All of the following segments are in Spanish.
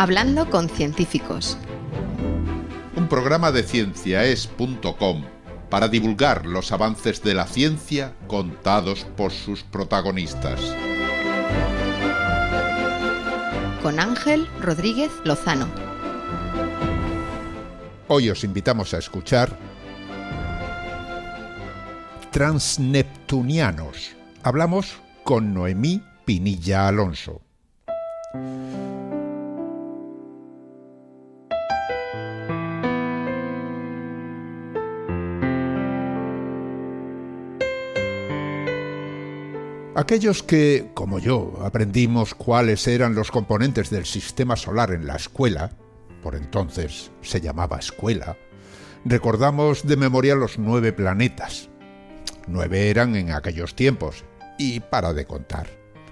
Hablando con científicos. Un programa de cienciaes.com para divulgar los avances de la ciencia contados por sus protagonistas. Con Ángel Rodríguez Lozano. Hoy os invitamos a escuchar Transneptunianos. Hablamos con Noemí Pinilla Alonso. Aquellos que, como yo, aprendimos cuáles eran los componentes del sistema solar en la escuela, por entonces se llamaba escuela, recordamos de memoria los 9 planetas. 9 eran en aquellos tiempos, y para de contar.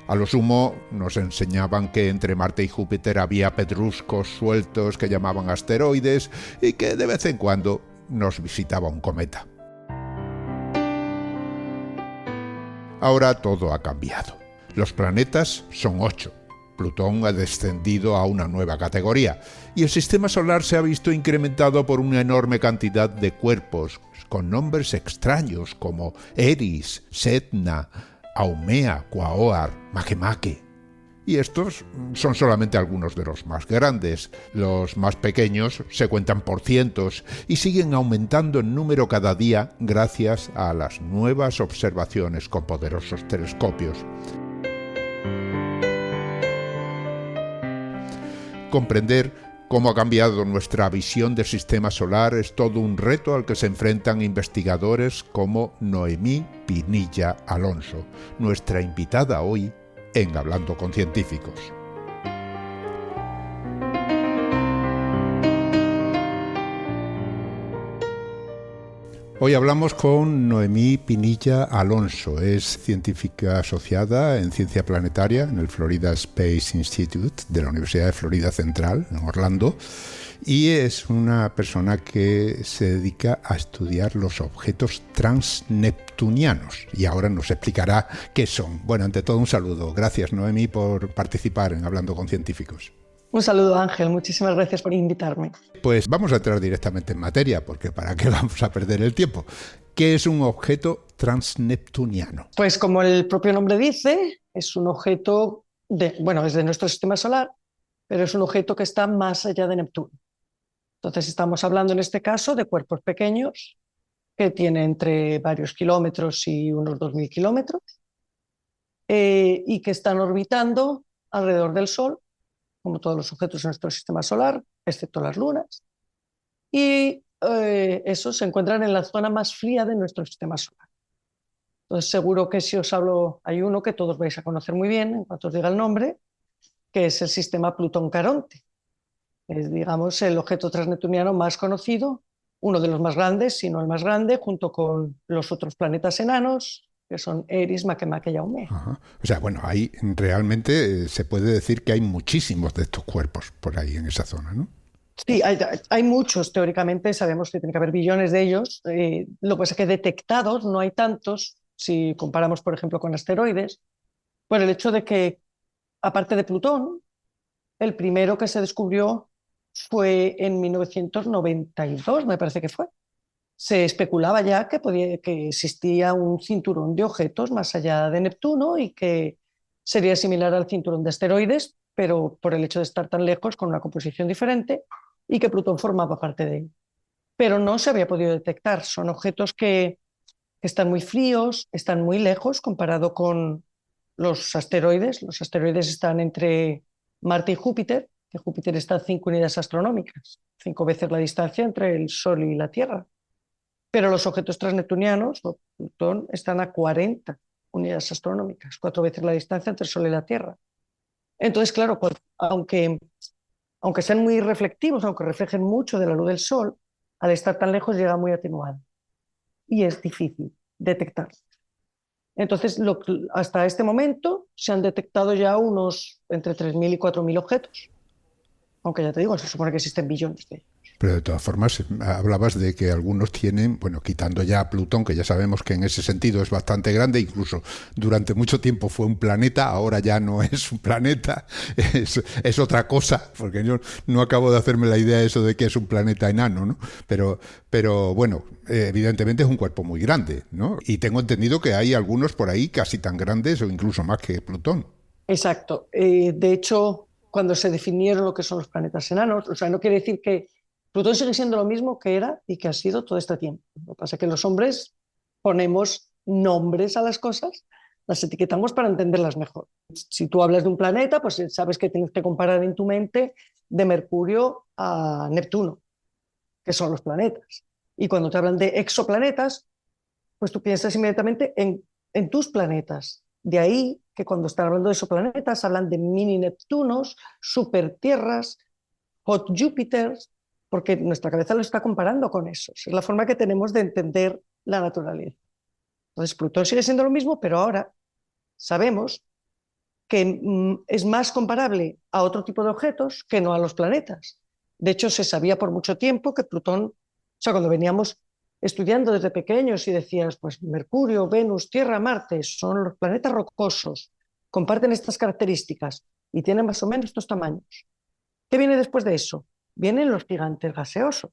A lo sumo nos enseñaban que entre Marte y Júpiter había pedruscos sueltos que llamaban asteroides y que de vez en cuando nos visitaba un cometa. Ahora todo ha cambiado. Los planetas son 8. Plutón ha descendido a una nueva categoría y el sistema solar se ha visto incrementado por una enorme cantidad de cuerpos con nombres extraños como Eris, Sedna, Haumea, Quaoar, Makemake. Y estos son solamente algunos de los más grandes. Los más pequeños se cuentan por cientos y siguen aumentando en número cada día gracias a las nuevas observaciones con poderosos telescopios. Comprender cómo ha cambiado nuestra visión del sistema solar es todo un reto al que se enfrentan investigadores como Noemí Pinilla Alonso, nuestra invitada hoy en Hablando con Científicos. Hoy hablamos con Noemí Pinilla Alonso. Es científica asociada en ciencia planetaria en el Florida Space Institute de la Universidad de Florida Central, en Orlando, y es una persona que se dedica a estudiar los objetos transneptunianos. Y ahora nos explicará qué son. Bueno, ante todo un saludo. Gracias, Noemí, por participar en Hablando con Científicos. Un saludo, Ángel. Muchísimas gracias por invitarme. Pues vamos a entrar directamente en materia, porque ¿para qué vamos a perder el tiempo? ¿Qué es un objeto transneptuniano? Pues como el propio nombre dice, es un objeto es de nuestro sistema solar, pero es un objeto que está más allá de Neptuno. Entonces estamos hablando en este caso de cuerpos pequeños que tienen entre varios kilómetros y unos 2.000 kilómetros y que están orbitando alrededor del Sol, como todos los objetos en nuestro sistema solar, excepto las lunas, y esos se encuentran en la zona más fría de nuestro sistema solar. Entonces seguro que si os hablo, hay uno que todos vais a conocer muy bien en cuanto os diga el nombre, que es el sistema Plutón-Caronte. Es, digamos, el objeto transneptuniano más conocido, uno de los más grandes, si no el más grande, junto con los otros planetas enanos, que son Eris, Makemake y Haumea. Ajá. O sea, bueno, ahí realmente se puede decir que hay muchísimos de estos cuerpos por ahí en esa zona, ¿no? Sí, hay muchos, teóricamente sabemos que tiene que haber billones de ellos. Lo que pasa es que detectados no hay tantos, si comparamos, por ejemplo, con asteroides, por el hecho de que, aparte de Plutón, el primero que se descubrió fue en 1992, me parece que fue. Se especulaba ya que existía un cinturón de objetos más allá de Neptuno y que sería similar al cinturón de asteroides, pero por el hecho de estar tan lejos, con una composición diferente, y que Plutón formaba parte de él. Pero no se había podido detectar. Son objetos que están muy fríos, están muy lejos comparado con los asteroides. Los asteroides están entre Marte y Júpiter, que Júpiter está a 5 unidades astronómicas, 5 veces la distancia entre el Sol y la Tierra. Pero los objetos transneptunianos, o Plutón, están a 40 unidades astronómicas, 4 veces la distancia entre el Sol y la Tierra. Entonces, claro, aunque sean muy reflectivos, aunque reflejen mucho de la luz del Sol, al estar tan lejos llega muy atenuado y es difícil detectar. Entonces, hasta este momento se han detectado ya unos entre 3.000 y 4.000 objetos, aunque ya te digo, se supone que existen billones de ellos. Pero de todas formas, hablabas de que algunos tienen, bueno, quitando ya a Plutón, que ya sabemos que en ese sentido es bastante grande, incluso durante mucho tiempo fue un planeta, ahora ya no es un planeta, es otra cosa, porque yo no acabo de hacerme la idea de eso de que es un planeta enano, ¿no? Pero bueno, evidentemente es un cuerpo muy grande, ¿no? Y tengo entendido que hay algunos por ahí casi tan grandes o incluso más que Plutón. Exacto. De hecho, cuando se definieron lo que son los planetas enanos, o sea, no quiere decir que Plutón sigue siendo lo mismo que era y que ha sido todo este tiempo. Lo que pasa es que los hombres ponemos nombres a las cosas, las etiquetamos para entenderlas mejor. Si tú hablas de un planeta, pues sabes que tienes que comparar en tu mente de Mercurio a Neptuno, que son los planetas. Y cuando te hablan de exoplanetas, pues tú piensas inmediatamente en tus planetas. De ahí que cuando están hablando de exoplanetas hablan de mini Neptunos, super tierras, hot Júpiters, porque nuestra cabeza lo está comparando con esos. Es la forma que tenemos de entender la naturaleza. Entonces, Plutón sigue siendo lo mismo, pero ahora sabemos que es más comparable a otro tipo de objetos que no a los planetas. De hecho, se sabía por mucho tiempo que Plutón, o sea, cuando veníamos estudiando desde pequeños y decías, pues Mercurio, Venus, Tierra, Marte, son los planetas rocosos, comparten estas características y tienen más o menos estos tamaños. ¿Qué viene después de eso? Vienen los gigantes gaseosos,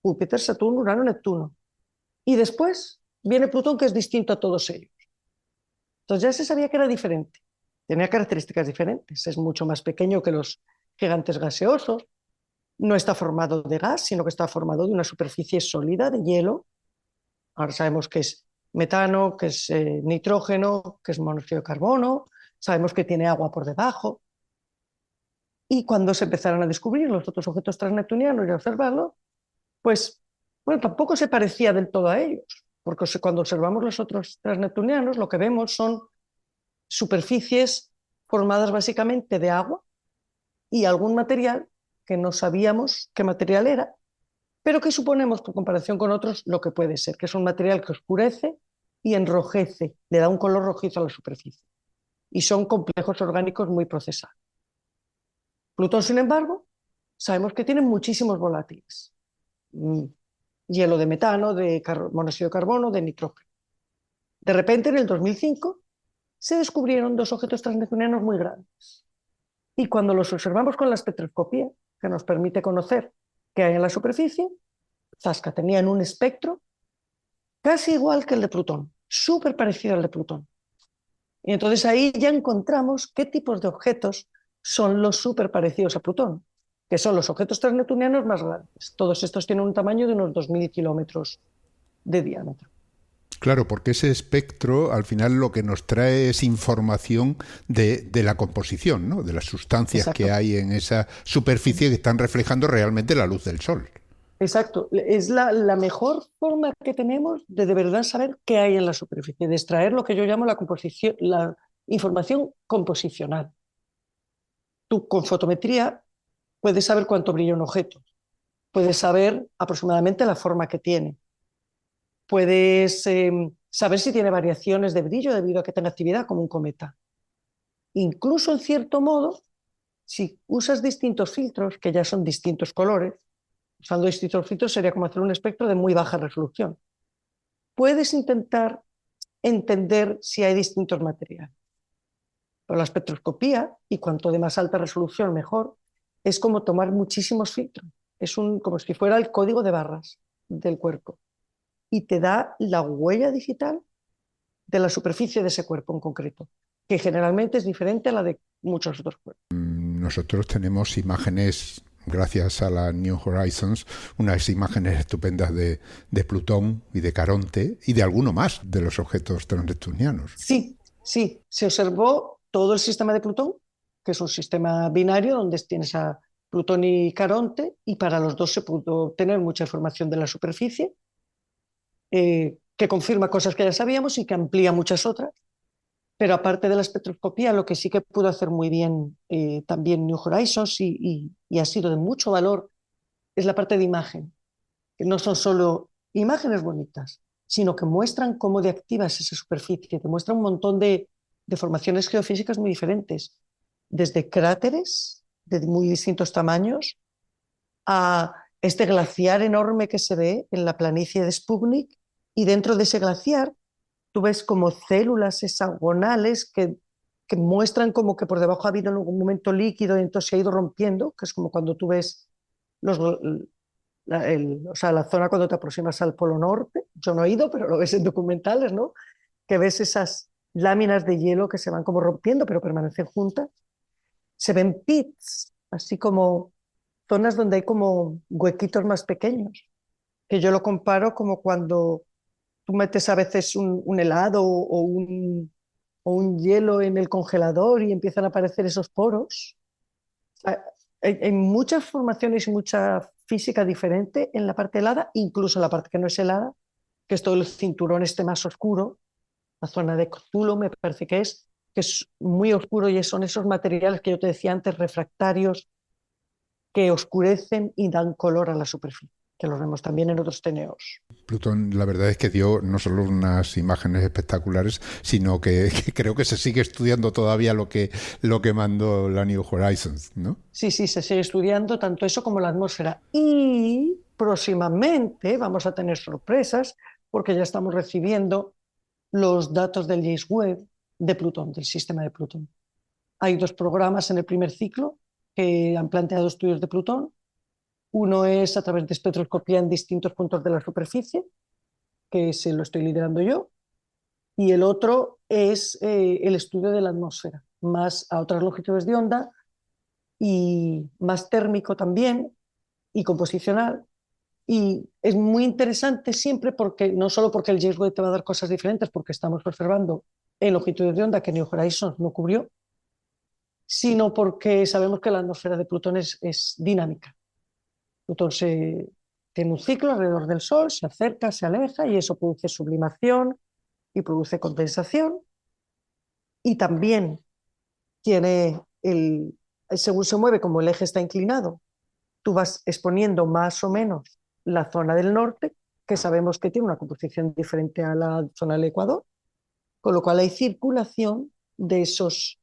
Júpiter, Saturno, Urano, Neptuno. Y después viene Plutón, que es distinto a todos ellos. Entonces ya se sabía que era diferente, tenía características diferentes, es mucho más pequeño que los gigantes gaseosos, no está formado de gas, sino que está formado de una superficie sólida de hielo. Ahora sabemos que es metano, que es nitrógeno, que es monóxido de carbono, sabemos que tiene agua por debajo. Y cuando se empezaron a descubrir los otros objetos transneptunianos y a observarlos, pues bueno, tampoco se parecía del todo a ellos, porque cuando observamos los otros transneptunianos lo que vemos son superficies formadas básicamente de agua y algún material que no sabíamos qué material era, pero que suponemos por comparación con otros lo que puede ser, que es un material que oscurece y enrojece, le da un color rojizo a la superficie. Y son complejos orgánicos muy procesados. Plutón, sin embargo, sabemos que tiene muchísimos volátiles. Hielo de metano, de monóxido de carbono, de nitrógeno. De repente, en el 2005, se descubrieron dos objetos transneptunianos muy grandes. Y cuando los observamos con la espectroscopía, que nos permite conocer qué hay en la superficie, zasca, tenían un espectro casi igual que el de Plutón, súper parecido al de Plutón. Y entonces ahí ya encontramos qué tipos de objetos son los súper parecidos a Plutón, que son los objetos transneptunianos más grandes. Todos estos tienen un tamaño de unos 2000 kilómetros de diámetro. Claro, porque ese espectro al final lo que nos trae es información de la composición, ¿no? De las sustancias Exacto. que hay en esa superficie que están reflejando realmente la luz del Sol. Exacto, es la mejor forma que tenemos de verdad saber qué hay en la superficie, de extraer lo que yo llamo la información composicional. Tú con fotometría puedes saber cuánto brilla un objeto, puedes saber aproximadamente la forma que tiene, puedes saber si tiene variaciones de brillo debido a que tenga actividad como un cometa. Incluso en cierto modo, si usas distintos filtros, que ya son distintos colores, usando distintos filtros sería como hacer un espectro de muy baja resolución. Puedes intentar entender si hay distintos materiales. Pero la espectroscopía, y cuanto de más alta resolución mejor, es como tomar muchísimos filtros. Es como si fuera el código de barras del cuerpo. Y te da la huella digital de la superficie de ese cuerpo en concreto, que generalmente es diferente a la de muchos otros cuerpos. Nosotros tenemos imágenes, gracias a la New Horizons, unas imágenes estupendas de Plutón y de Caronte y de alguno más de los objetos transneptunianos. Sí, se observó todo el sistema de Plutón, que es un sistema binario donde tienes a Plutón y Caronte, y para los dos se pudo obtener mucha información de la superficie, que confirma cosas que ya sabíamos y que amplía muchas otras. Pero aparte de la espectroscopía, lo que sí que pudo hacer muy bien también New Horizons y ha sido de mucho valor es la parte de imagen, que no son solo imágenes bonitas, sino que muestran cómo de activa es esa superficie, te muestra un montón de formaciones geofísicas muy diferentes, desde cráteres de muy distintos tamaños a este glaciar enorme que se ve en la planicie de Sputnik, y dentro de ese glaciar tú ves como células hexagonales que muestran como que por debajo ha habido en algún momento líquido y entonces se ha ido rompiendo, que es como cuando tú ves o sea, la zona cuando te aproximas al Polo Norte. Yo no he ido, pero lo ves en documentales, ¿no? Que ves esas láminas de hielo que se van como rompiendo, pero permanecen juntas. Se ven pits, así como zonas donde hay como huequitos más pequeños, que yo lo comparo como cuando tú metes a veces un helado o un hielo en el congelador y empiezan a aparecer esos poros. Hay muchas formaciones y mucha física diferente en la parte helada, incluso en la parte que no es helada, que es todo el cinturón este más oscuro, la zona de Cthulhu me parece que es muy oscuro y son esos materiales que yo te decía antes, refractarios, que oscurecen y dan color a la superficie, que los vemos también en otros TNOs. Plutón, la verdad es que dio no solo unas imágenes espectaculares, sino que creo que se sigue estudiando todavía lo que mandó la New Horizons, ¿no? Sí, sí, se sigue estudiando tanto eso como la atmósfera. Y próximamente vamos a tener sorpresas porque ya estamos recibiendo los datos del James Webb de Plutón, del sistema de Plutón. Hay 2 programas en el primer ciclo que han planteado estudios de Plutón. Uno es a través de espectroscopía en distintos puntos de la superficie, que se lo estoy liderando yo, y el otro es el estudio de la atmósfera, más a otras longitudes de onda y más térmico también y composicional. Y es muy interesante siempre porque, no solo porque el James Webb te va a dar cosas diferentes, porque estamos observando en longitudes de onda que New Horizons no cubrió, sino porque sabemos que la atmósfera de Plutón es dinámica. Plutón tiene un ciclo alrededor del Sol, se acerca, se aleja y eso produce sublimación y produce condensación. Y también tiene según se mueve, como el eje está inclinado, tú vas exponiendo más o menos la zona del norte, que sabemos que tiene una composición diferente a la zona del Ecuador, con lo cual hay circulación de esos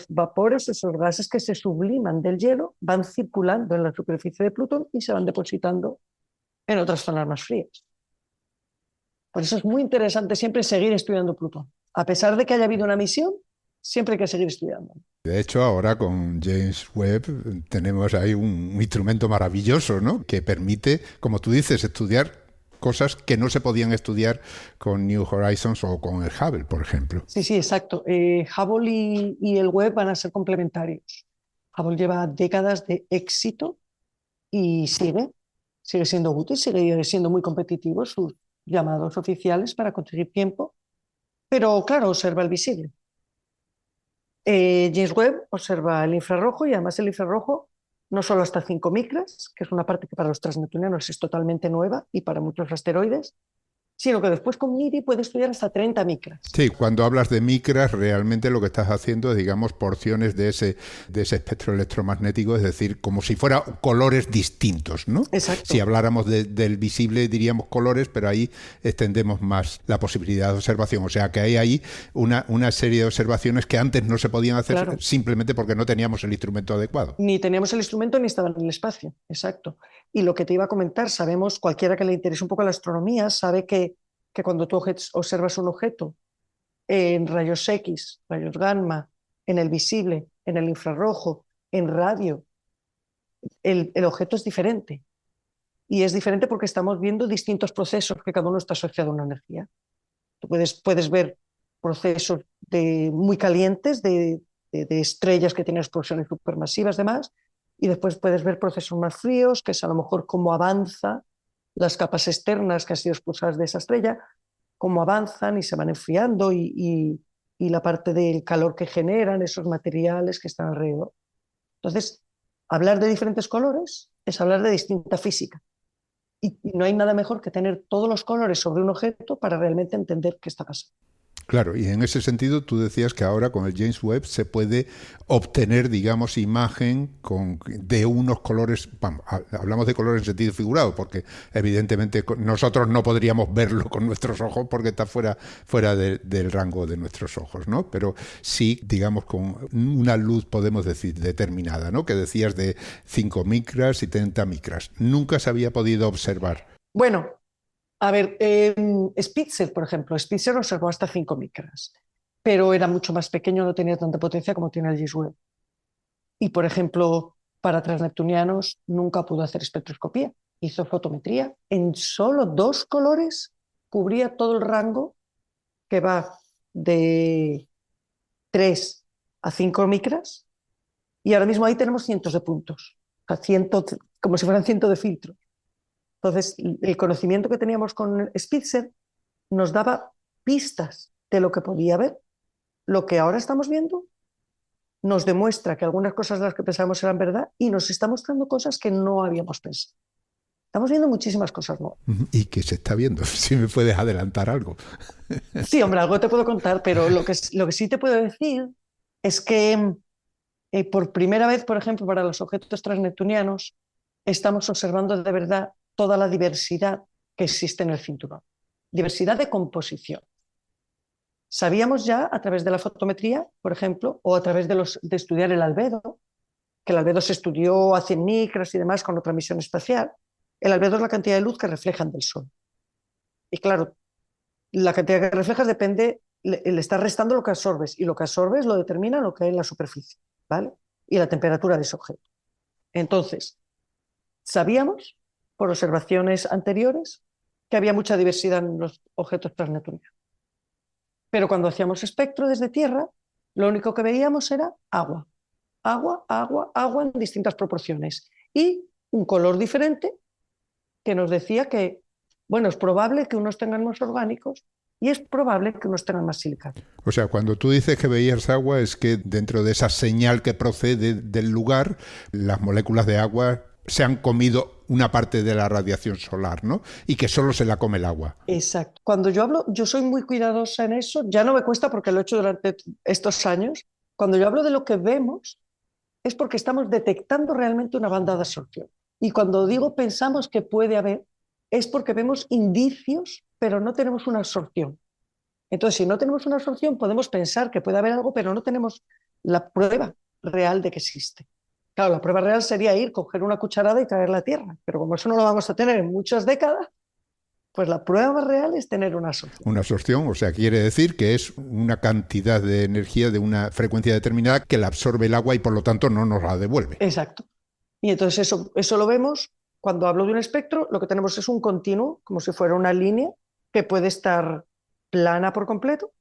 vapores, esos gases que se subliman del hielo, van circulando en la superficie de Plutón y se van depositando en otras zonas más frías. Por eso es muy interesante siempre seguir estudiando Plutón. A pesar de que haya habido una misión, siempre hay que seguir estudiando. De hecho, ahora con James Webb tenemos ahí un instrumento maravilloso, ¿no? Que permite, como tú dices, estudiar cosas que no se podían estudiar con New Horizons o con el Hubble, por ejemplo. Sí, sí, exacto. Hubble y el Webb van a ser complementarios. Hubble lleva décadas de éxito y sigue siendo útil, sigue siendo muy competitivo sus llamados oficiales para conseguir tiempo, pero claro, observa el visible. James Webb observa el infrarrojo y además el infrarrojo no solo hasta 5 micras, que es una parte que para los transneptunianos es totalmente nueva y para muchos asteroides, sino que después con MIRI puede estudiar hasta 30 micras. Sí, cuando hablas de micras, realmente lo que estás haciendo es, digamos, porciones de ese espectro electromagnético, es decir, como si fueran colores distintos, ¿no? Exacto. Si habláramos del visible diríamos colores, pero ahí extendemos más la posibilidad de observación. O sea que hay ahí una serie de observaciones que antes no se podían hacer, claro, simplemente porque no teníamos el instrumento adecuado. Ni teníamos el instrumento ni estaba en el espacio, exacto. Y lo que te iba a comentar, sabemos, cualquiera que le interese un poco la astronomía, sabe que cuando tú observas un objeto en rayos X, rayos gamma, en el visible, en el infrarrojo, en radio, el objeto es diferente. Y es diferente porque estamos viendo distintos procesos que cada uno está asociado a una energía. Tú puedes ver procesos muy calientes de estrellas que tienen explosiones supermasivas y demás, y después puedes ver procesos más fríos, que es a lo mejor cómo avanza las capas externas que han sido expulsadas de esa estrella, cómo avanzan y se van enfriando y la parte del calor que generan esos materiales que están alrededor. Entonces, hablar de diferentes colores es hablar de distinta física. Y no hay nada mejor que tener todos los colores sobre un objeto para realmente entender qué está pasando. Claro, y en ese sentido tú decías que ahora con el James Webb se puede obtener, digamos, imagen de unos colores, vamos, hablamos de colores en sentido figurado, porque evidentemente nosotros no podríamos verlo con nuestros ojos porque está fuera del rango de nuestros ojos, ¿no? Pero sí, digamos, con una luz, podemos decir, determinada, ¿no? Que decías de 5 micras y 30 micras. Nunca se había podido observar. Bueno, a ver, Spitzer, por ejemplo, Spitzer observó hasta 5 micras, pero era mucho más pequeño, no tenía tanta potencia como tiene el James Webb. Y, por ejemplo, para transneptunianos nunca pudo hacer espectroscopía. Hizo fotometría en solo 2 colores, cubría todo el rango que va de 3 a 5 micras, y ahora mismo ahí tenemos cientos de puntos, o sea, como si fueran cientos de filtros. Entonces, el conocimiento que teníamos con Spitzer nos daba pistas de lo que podía ver. Lo que ahora estamos viendo nos demuestra que algunas cosas de las que pensábamos eran verdad y nos está mostrando cosas que no habíamos pensado. Estamos viendo muchísimas cosas nuevas. ¿Y qué se está viendo? Si me puedes adelantar algo. Sí, hombre, algo te puedo contar, pero lo que sí te puedo decir es que por primera vez, por ejemplo, para los objetos transneptunianos, estamos observando de verdad toda la diversidad que existe en el cinturón. Diversidad de composición. Sabíamos ya a través de la fotometría, por ejemplo, o a través de estudiar el albedo, que el albedo se estudió a 100 micras y demás con otra misión espacial. El albedo es la cantidad de luz que reflejan del Sol. Y claro, la cantidad que reflejas depende, le estás restando lo que absorbes, y lo que absorbes lo determina lo que hay en la superficie, ¿vale? Y la temperatura de ese objeto. Entonces, sabíamos, por observaciones anteriores, que había mucha diversidad en los objetos transneptunianos. Pero cuando hacíamos espectro desde Tierra, lo único que veíamos era agua. Agua, agua, agua en distintas proporciones. Y un color diferente que nos decía que, bueno, es probable que unos tengan más orgánicos y es probable que unos tengan más silicato. O sea, cuando tú dices que veías agua, es que dentro de esa señal que procede del lugar, las moléculas de agua se han comido una parte de la radiación solar, ¿no? Y que solo se la come el agua. Exacto. Cuando yo hablo, yo soy muy cuidadosa en eso, ya no me cuesta porque lo he hecho durante estos años. Cuando yo hablo de lo que vemos, es porque estamos detectando realmente una banda de absorción. Y cuando digo pensamos que puede haber, es porque vemos indicios, pero no tenemos una absorción. Entonces, si no tenemos una absorción, podemos pensar que puede haber algo, pero no tenemos la prueba real de que existe. Claro, la prueba real sería ir, coger una cucharada y traerla a tierra, pero como eso no lo vamos a tener en muchas décadas, pues la prueba real es tener una absorción. Una absorción, o sea, quiere decir que es una cantidad de energía de una frecuencia determinada que la absorbe el agua y por lo tanto no nos la devuelve. Exacto. Y entonces eso lo vemos cuando hablo de un espectro, lo que tenemos es un continuo, como si fuera una línea que puede estar plana por completo,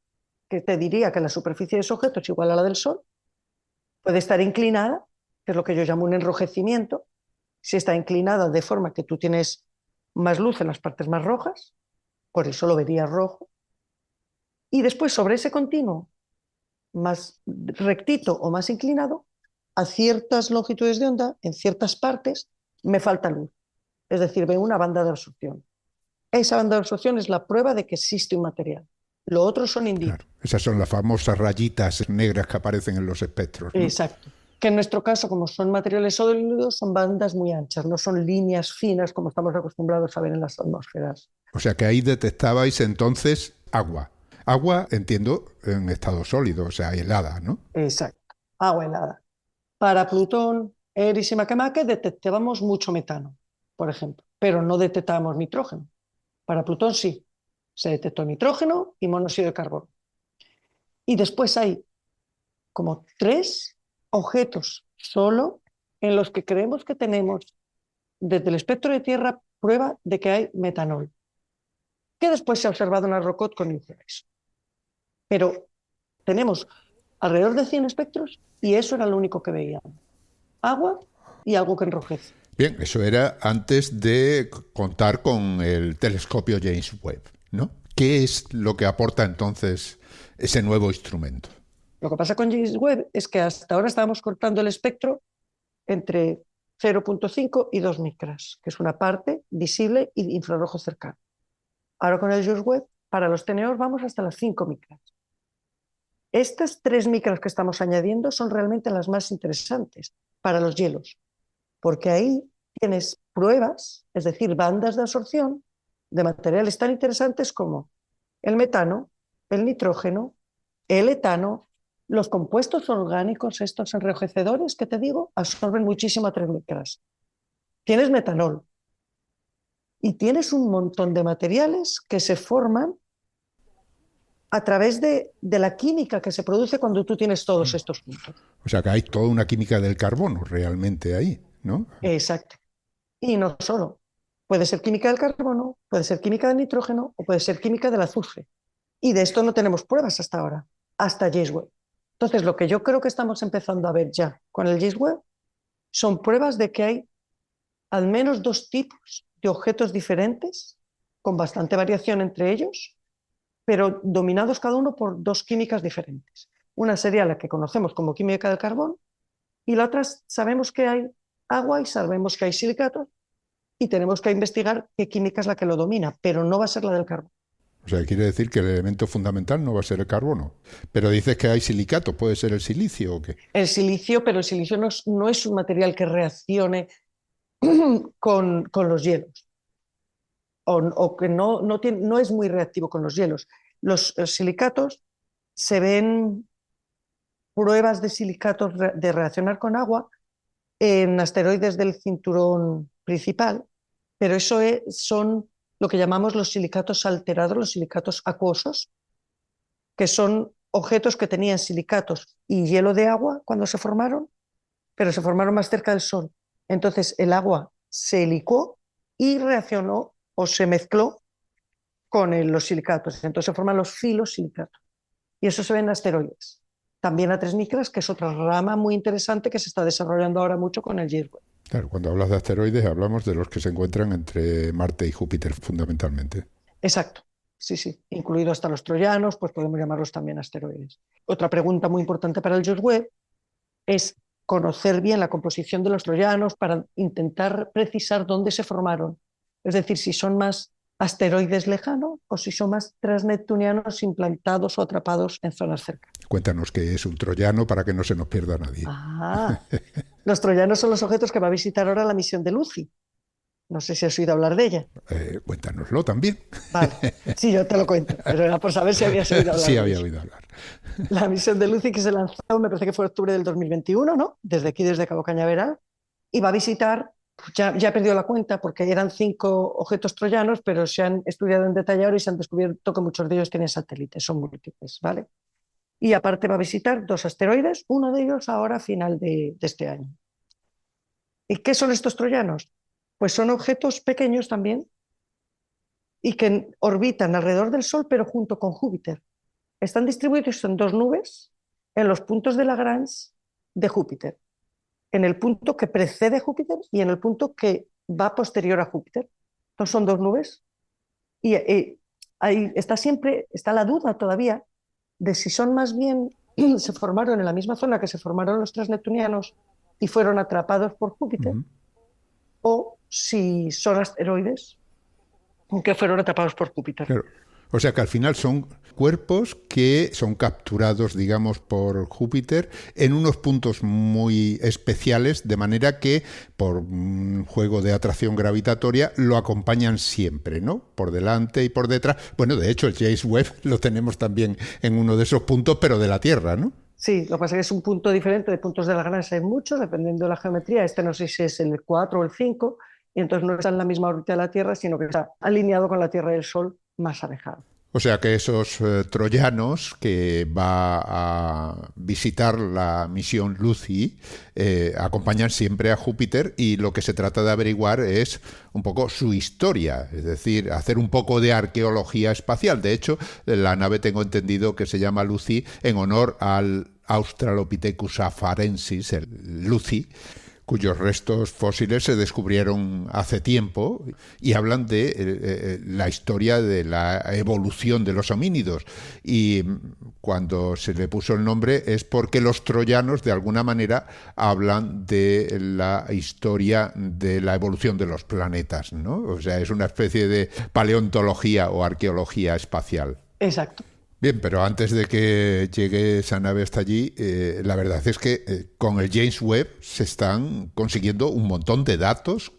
que te diría que la superficie de ese objeto es igual a la del Sol, puede estar inclinada, que es lo que yo llamo un enrojecimiento. Si está inclinada de forma que tú tienes más luz en las partes más rojas, por eso lo verías rojo. Y después sobre ese continuo, más rectito o más inclinado, a ciertas longitudes de onda, en ciertas partes, me falta luz. Es decir, veo una banda de absorción. Esa banda de absorción es la prueba de que existe un material. Lo otro son indicios. Claro, esas son las famosas rayitas negras que aparecen en los espectros, ¿no? Exacto. Que en nuestro caso, como son materiales sólidos, son bandas muy anchas, no son líneas finas como estamos acostumbrados a ver en las atmósferas. O sea que ahí detectabais entonces agua. Agua, entiendo, en estado sólido, o sea, helada, ¿no? Exacto. Agua helada. Para Plutón, Eris y Makemake detectábamos mucho metano, por ejemplo, pero no detectábamos nitrógeno. Para Plutón sí, se detectó nitrógeno y monóxido de carbono. Y después hay como 3 objetos solo en los que creemos que tenemos, desde el espectro de Tierra, prueba de que hay metanol, que después se ha observado en Arrokoth con New Horizons. Pero tenemos alrededor de 100 espectros y eso era lo único que veíamos. Agua y algo que enrojece. Bien, eso era antes de contar con el telescopio James Webb, ¿no? ¿Qué es lo que aporta entonces ese nuevo instrumento? Lo que pasa con James Webb es que hasta ahora estábamos cortando el espectro entre 0.5 y 2 micras, que es una parte visible y infrarrojo cercano. Ahora con el James Webb, para los TNOs vamos hasta las 5 micras. Estas 3 micras que estamos añadiendo son realmente las más interesantes para los hielos, porque ahí tienes pruebas, es decir, bandas de absorción de materiales tan interesantes como el metano, el nitrógeno, el etano, los compuestos orgánicos, estos enrojecedores que te digo, absorben muchísimo a 3 micras. Tienes metanol y tienes un montón de materiales que se forman a través de la química que se produce cuando tú tienes todos estos puntos. O sea que hay toda una química del carbono realmente ahí, ¿no? Exacto. Y no solo. Puede ser química del carbono, puede ser química del nitrógeno o puede ser química del azufre. Y de esto no tenemos pruebas hasta ahora, hasta JACE-Webb. Entonces, lo que yo creo que estamos empezando a ver ya con el JACE-Webb son pruebas de que hay al menos 2 tipos de objetos diferentes, con bastante variación entre ellos, pero dominados cada uno por 2 químicas diferentes. Una sería la que conocemos como química del carbono y la otra sabemos que hay agua y sabemos que hay silicatos y tenemos que investigar qué química es la que lo domina, pero no va a ser la del carbono. O sea, quiere decir que el elemento fundamental no va a ser el carbono. Pero dices que hay silicato, ¿puede ser el silicio o qué? El silicio, pero el silicio no es un material que reaccione con los hielos. O que no es muy reactivo con los hielos. Los silicatos, se ven pruebas de silicatos de reaccionar con agua en asteroides del cinturón principal, pero eso son lo que llamamos los silicatos alterados, los silicatos acuosos, que son objetos que tenían silicatos y hielo de agua cuando se formaron, pero se formaron más cerca del Sol. Entonces el agua se licuó y reaccionó o se mezcló con los silicatos. Entonces se forman los filosilicatos. Y eso se ve en asteroides. También a 3 micras, que es otra rama muy interesante que se está desarrollando ahora mucho con el JACE-Webb. Claro, cuando hablas de asteroides hablamos de los que se encuentran entre Marte y Júpiter fundamentalmente. Exacto, sí. Incluido hasta los troyanos, pues podemos llamarlos también asteroides. Otra pregunta muy importante para el JACE-Webb es conocer bien la composición de los troyanos para intentar precisar dónde se formaron. Es decir, si son más asteroides lejanos o si son más transneptunianos implantados o atrapados en zonas cercanas. Cuéntanos qué es un troyano para que no se nos pierda nadie. Los troyanos son los objetos que va a visitar ahora la misión de Lucy. No sé si has oído hablar de ella. Cuéntanoslo también. Vale, sí, yo te lo cuento, pero era por saber si habías oído hablar. Sí, había oído hablar. La misión de Lucy que se lanzó, me parece que fue octubre del 2021, ¿no? Desde aquí, desde Cabo Cañaveral, y va a visitar, ya he perdido la cuenta porque eran 5 objetos troyanos, pero se han estudiado en detalle ahora y se han descubierto que muchos de ellos tienen satélites, son múltiples, ¿vale? Y aparte va a visitar 2 asteroides, uno de ellos ahora a final de este año. ¿Y qué son estos troyanos? Pues son objetos pequeños también y que orbitan alrededor del Sol, pero junto con Júpiter. Están distribuidos en 2 nubes en los puntos de Lagrange de Júpiter, en el punto que precede a Júpiter y en el punto que va posterior a Júpiter. Entonces son 2 nubes y ahí está la duda todavía de si son más bien, se formaron en la misma zona que se formaron los transneptunianos y fueron atrapados por Júpiter, o si son asteroides que fueron atrapados por Júpiter. Claro. O sea que al final son cuerpos que son capturados, digamos, por Júpiter en unos puntos muy especiales, de manera que por un juego de atracción gravitatoria lo acompañan siempre, ¿no? Por delante y por detrás. Bueno, de hecho el JACE-Webb lo tenemos también en uno de esos puntos, pero de la Tierra, ¿no? Sí, lo que pasa es que es un punto diferente. De puntos de Lagrange hay muchos, dependiendo de la geometría. Este no sé si es el 4 o el 5, y entonces no está en la misma órbita de la Tierra, sino que está alineado con la Tierra y el Sol más alejado. O sea que esos troyanos que va a visitar la misión Lucy acompañan siempre a Júpiter, y lo que se trata de averiguar es un poco su historia, es decir, hacer un poco de arqueología espacial. De hecho, la nave tengo entendido que se llama Lucy en honor al Australopithecus afarensis, el Lucy, cuyos restos fósiles se descubrieron hace tiempo y hablan de la historia de la evolución de los homínidos. Y cuando se le puso el nombre es porque los troyanos, de alguna manera, hablan de la historia de la evolución de los planetas, ¿no? O sea, es una especie de paleontología o arqueología espacial. Exacto. Bien, pero antes de que llegue esa nave hasta allí, la verdad es que con el James Webb se están consiguiendo un montón de datos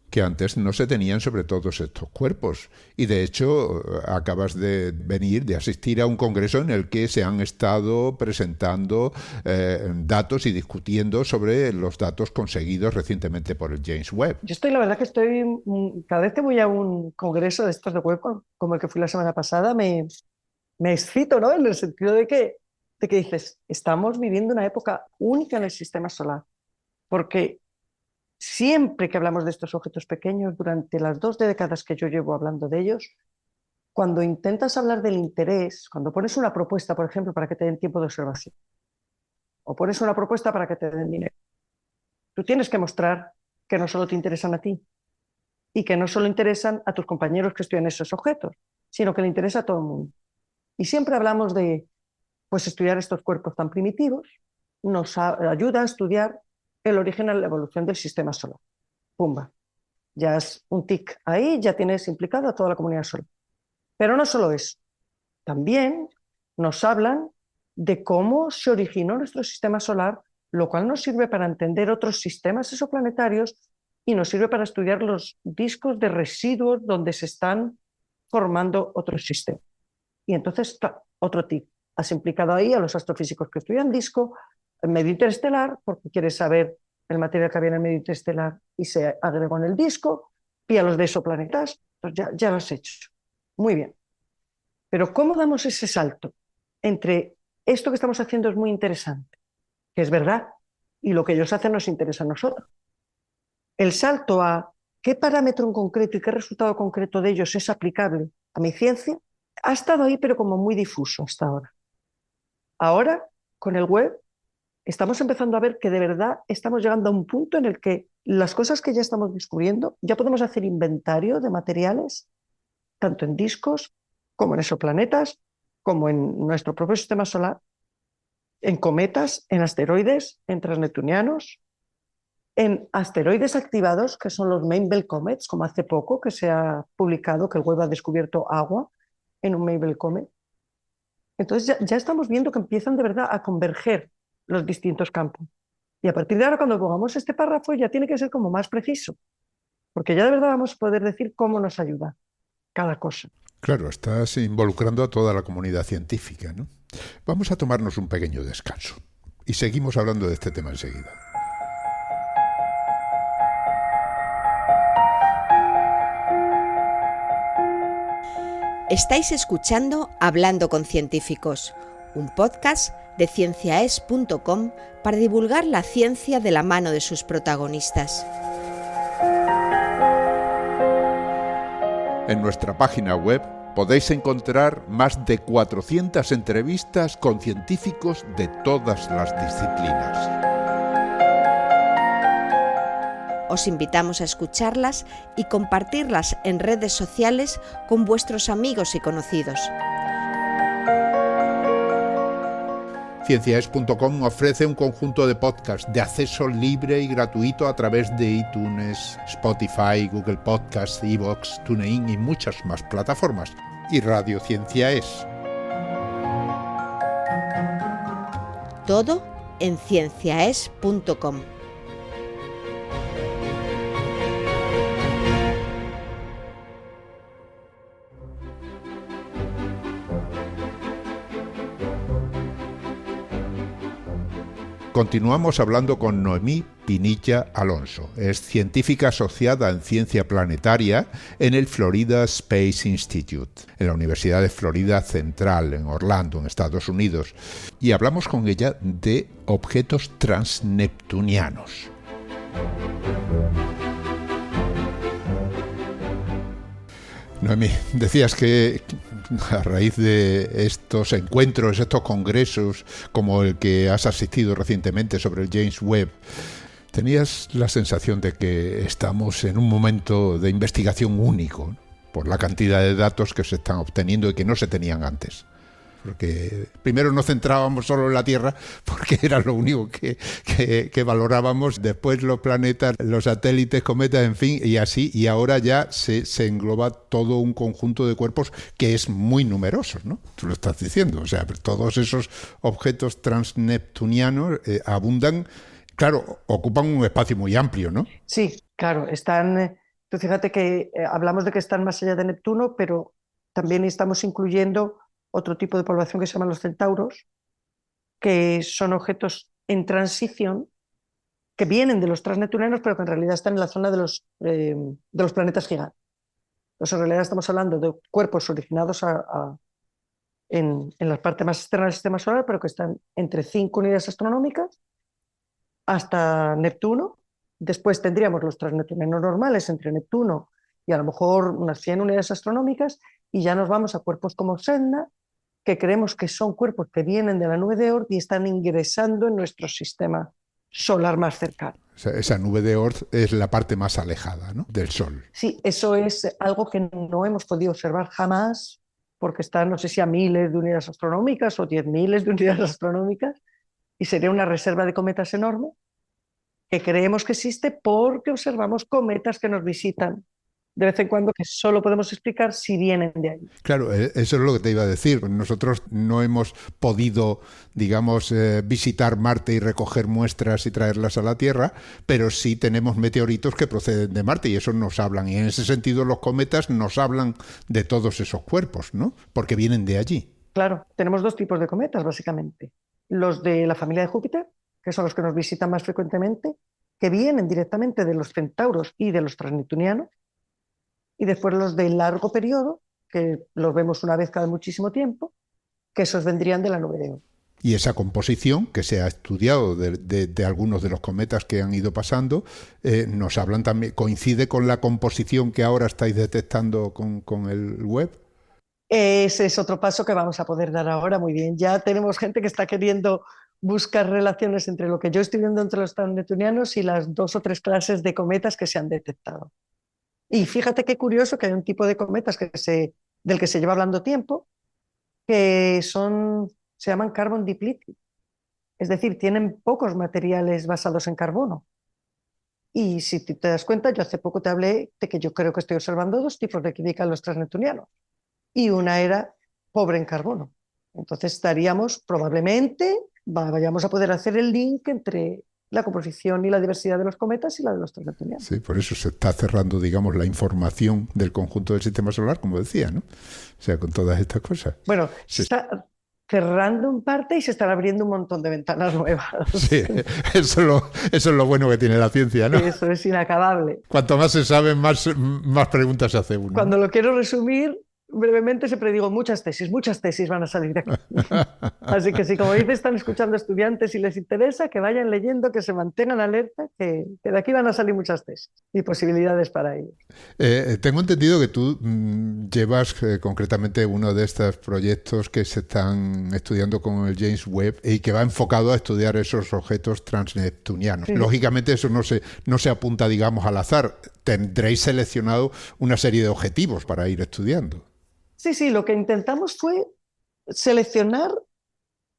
que antes no se tenían sobre todos estos cuerpos. Y de hecho, acabas de asistir a un congreso en el que se han estado presentando datos y discutiendo sobre los datos conseguidos recientemente por el James Webb. La verdad que estoy, cada vez que voy a un congreso de estos de web, como el que fui la semana pasada, me excito, ¿no? En el sentido de que dices, estamos viviendo una época única en el sistema solar, porque siempre que hablamos de estos objetos pequeños, durante las 2 décadas que yo llevo hablando de ellos, cuando intentas hablar del interés, cuando pones una propuesta, por ejemplo, para que te den tiempo de observación, o pones una propuesta para que te den dinero, tú tienes que mostrar que no solo te interesan a ti y que no solo interesan a tus compañeros que estudian esos objetos, sino que le interesa a todo el mundo. Y siempre hablamos de, pues, estudiar estos cuerpos tan primitivos nos ayuda a estudiar el origen y la evolución del sistema solar. Pumba. Ya es un tic ahí, ya tienes implicado a toda la comunidad solar. Pero no solo eso. También nos hablan de cómo se originó nuestro sistema solar, lo cual nos sirve para entender otros sistemas exoplanetarios y nos sirve para estudiar los discos de residuos donde se están formando otros sistemas. Y entonces, otro tic. Has implicado ahí a los astrofísicos que estudian disco, el medio interestelar, porque quieres saber el material que había en el medio interestelar y se agregó en el disco, y a los de exoplanetas, pues ya lo has hecho. Muy bien. Pero ¿cómo damos ese salto entre esto que estamos haciendo es muy interesante, que es verdad, y lo que ellos hacen nos interesa a nosotros? El salto a qué parámetro en concreto y qué resultado concreto de ellos es aplicable a mi ciencia ha estado ahí, pero como muy difuso hasta ahora. Ahora, con el web, estamos empezando a ver que de verdad estamos llegando a un punto en el que las cosas que ya estamos descubriendo, ya podemos hacer inventario de materiales, tanto en discos como en exoplanetas, como en nuestro propio sistema solar, en cometas, en asteroides, en transneptunianos, en asteroides activados, que son los Main Belt Comets, como hace poco que se ha publicado que el web ha descubierto agua en un Main Belt Comet. Entonces ya estamos viendo que empiezan de verdad a converger los distintos campos. Y a partir de ahora, cuando pongamos este párrafo, ya tiene que ser como más preciso, porque ya de verdad vamos a poder decir cómo nos ayuda cada cosa. Claro, estás involucrando a toda la comunidad científica, ¿no? Vamos a tomarnos un pequeño descanso y seguimos hablando de este tema enseguida. Estáis escuchando Hablando con Científicos, un podcast de cienciaes.com para divulgar la ciencia de la mano de sus protagonistas. En nuestra página web podéis encontrar más de 400 entrevistas con científicos de todas las disciplinas. Os invitamos a escucharlas y compartirlas en redes sociales con vuestros amigos y conocidos. Cienciaes.com ofrece un conjunto de podcasts de acceso libre y gratuito a través de iTunes, Spotify, Google Podcasts, iVoox, TuneIn y muchas más plataformas. Y Radio Cienciaes. Todo en cienciaes.com. Continuamos hablando con Noemí Pinilla Alonso. Es científica asociada en ciencia planetaria en el Florida Space Institute, en la Universidad de Florida Central, en Orlando, en Estados Unidos. Y hablamos con ella de objetos transneptunianos. Noemí, decías que a raíz de estos encuentros, estos congresos, como el que has asistido recientemente sobre el James Webb, tenías la sensación de que estamos en un momento de investigación único, ¿no?, por la cantidad de datos que se están obteniendo y que no se tenían antes. porque primero nos centrábamos solo en la Tierra porque era lo único que valorábamos, después los planetas, los satélites, cometas, en fin, y así, y ahora ya se engloba todo un conjunto de cuerpos que es muy numeroso, ¿no? Tú lo estás diciendo, o sea, todos esos objetos transneptunianos abundan, claro, ocupan un espacio muy amplio, ¿no? Sí, claro, tú fíjate que hablamos de que están más allá de Neptuno, pero también estamos incluyendo otro tipo de población que se llaman los centauros, que son objetos en transición que vienen de los transneptunianos, pero que en realidad están en la zona de los planetas gigantes. Entonces, en realidad estamos hablando de cuerpos originados en la parte más externa del sistema solar, pero que están entre 5 unidades astronómicas hasta Neptuno. Después tendríamos los transneptunianos normales entre Neptuno y a lo mejor unas 100 unidades astronómicas, y ya nos vamos a cuerpos como Sedna, que creemos que son cuerpos que vienen de la nube de Oort y están ingresando en nuestro sistema solar más cercano. O sea, esa nube de Oort es la parte más alejada, ¿no?, del Sol. Sí, eso es algo que no hemos podido observar jamás, porque está, no sé si a miles de unidades astronómicas o 10.000 de unidades astronómicas, y sería una reserva de cometas enorme que creemos que existe porque observamos cometas que nos visitan de vez en cuando, que solo podemos explicar si vienen de ahí. Claro, eso es lo que te iba a decir. Nosotros no hemos podido, digamos, visitar Marte y recoger muestras y traerlas a la Tierra, pero sí tenemos meteoritos que proceden de Marte y eso nos hablan. Y en ese sentido los cometas nos hablan de todos esos cuerpos, ¿no? Porque vienen de allí. Claro, tenemos 2 tipos de cometas, básicamente. Los de la familia de Júpiter, que son los que nos visitan más frecuentemente, que vienen directamente de los centauros y de los transneptunianos, y después los de largo periodo, que los vemos una vez cada muchísimo tiempo, que esos vendrían de la nube de Oort. Y esa composición que se ha estudiado de algunos de los cometas que han ido pasando, nos hablan también, coincide con la composición que ahora estáis detectando con el web. Ese es otro paso que vamos a poder dar ahora. Muy bien, ya tenemos gente que está queriendo buscar relaciones entre lo que yo estoy viendo entre los transneptunianos y las 2 o 3 clases de cometas que se han detectado. Y fíjate qué curioso que hay un tipo de cometas del que se lleva hablando tiempo, que se llaman carbon depleted, es decir, tienen pocos materiales basados en carbono. Y si te das cuenta, yo hace poco te hablé de que yo creo que estoy observando 2 tipos de química en los transneptunianos, y una era pobre en carbono. Entonces estaríamos probablemente, vayamos a poder hacer el link entre la composición y la diversidad de los cometas y la de los transneptunianos. Sí, por eso se está cerrando, digamos, la información del conjunto del sistema solar, como decía, ¿no? O sea, con todas estas cosas. Bueno, se está cerrando en parte y se están abriendo un montón de ventanas nuevas. Sí, eso es lo bueno que tiene la ciencia, ¿no? Eso es inacabable. Cuanto más se sabe, más preguntas se hace uno. Cuando lo quiero resumir, brevemente siempre digo muchas tesis van a salir de aquí. Así que si, como dices, están escuchando estudiantes y les interesa, que vayan leyendo, que se mantengan alerta, que de aquí van a salir muchas tesis y posibilidades para ellos. Tengo entendido que tú llevas concretamente uno de estos proyectos que se están estudiando con el James Webb y que va enfocado a estudiar esos objetos transneptunianos. Sí. Lógicamente eso no se apunta, digamos, al azar. Tendréis seleccionado una serie de objetivos para ir estudiando. Sí, lo que intentamos fue seleccionar,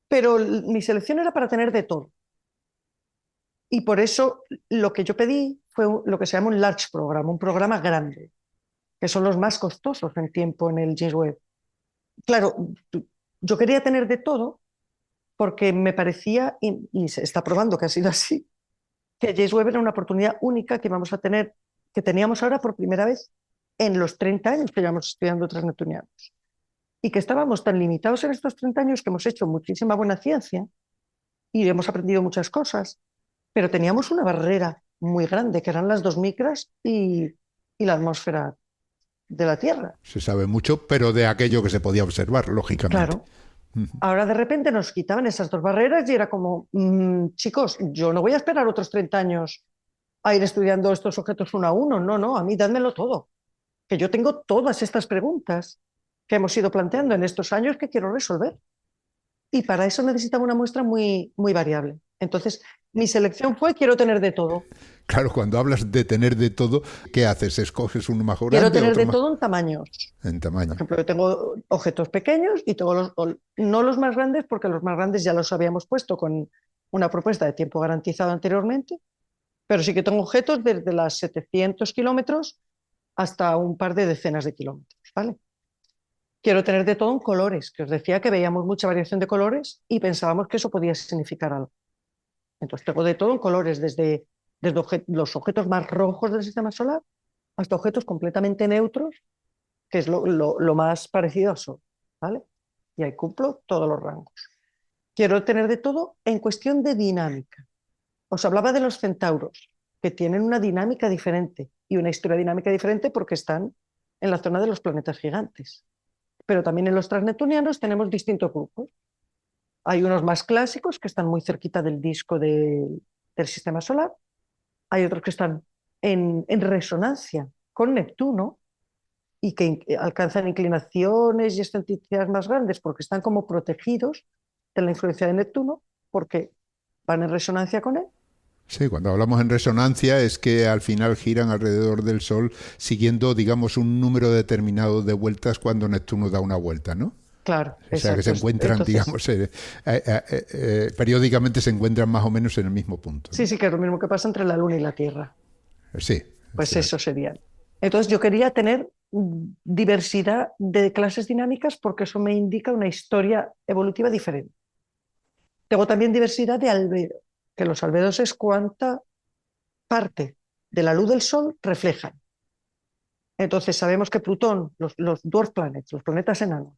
pero mi selección era para tener de todo. Y por eso lo que yo pedí fue lo que se llama un large program, un programa grande, que son los más costosos en tiempo en el James Webb. Claro, yo quería tener de todo porque me parecía, y se está probando que ha sido así, que James Webb era una oportunidad única que íbamos a tener, que teníamos ahora por primera vez en los 30 años que llevamos estudiando transneptunianos. Y que estábamos tan limitados en estos 30 años que hemos hecho muchísima buena ciencia y hemos aprendido muchas cosas, pero teníamos una barrera muy grande, que eran las 2 micras y la atmósfera de la Tierra. Se sabe mucho, pero de aquello que se podía observar, lógicamente. Claro. Ahora de repente nos quitaban esas 2 barreras y era como, chicos, yo no voy a esperar otros 30 años a ir estudiando estos objetos uno a uno. No, a mí dádmelo todo. Que yo tengo todas estas preguntas que hemos ido planteando en estos años que quiero resolver. Y para eso necesitaba una muestra muy, muy variable. Entonces, mi selección fue quiero tener de todo. Claro, cuando hablas de tener de todo, ¿qué haces? ¿Escoges uno más grande? Quiero tener otro de más... todo en tamaños. En tamaño. Por ejemplo, yo tengo objetos pequeños y tengo no los más grandes, porque los más grandes ya los habíamos puesto con una propuesta de tiempo garantizado anteriormente, pero sí que tengo objetos desde las 700 kilómetros hasta un par de decenas de kilómetros, ¿vale? Quiero tener de todo en colores, que os decía que veíamos mucha variación de colores y pensábamos que eso podía significar algo. Entonces tengo de todo en colores, desde los objetos más rojos del sistema solar hasta objetos completamente neutros, que es lo más parecido al Sol, ¿vale? Y ahí cumplo todos los rangos. Quiero tener de todo en cuestión de dinámica. Os hablaba de los centauros, que tienen una dinámica diferente y una historia dinámica diferente porque están en la zona de los planetas gigantes. Pero también en los transneptunianos tenemos distintos grupos. Hay unos más clásicos que están muy cerquita del disco del sistema solar. Hay otros que están en resonancia con Neptuno y que alcanzan inclinaciones y excentricidades más grandes porque están como protegidos de la influencia de Neptuno porque van en resonancia con él. Sí, cuando hablamos en resonancia es que al final giran alrededor del Sol siguiendo, digamos, un número determinado de vueltas cuando Neptuno da una vuelta, ¿no? Claro, o sea, que se encuentran, digamos, periódicamente se encuentran más o menos en el mismo punto, ¿no? Sí, que es lo mismo que pasa entre la Luna y la Tierra. Sí. Pues eso sería. Entonces yo quería tener diversidad de clases dinámicas porque eso me indica una historia evolutiva diferente. Tengo también diversidad de albedo, que los albedos es cuánta parte de la luz del Sol reflejan. Entonces sabemos que Plutón, los dwarf planets, los planetas enanos,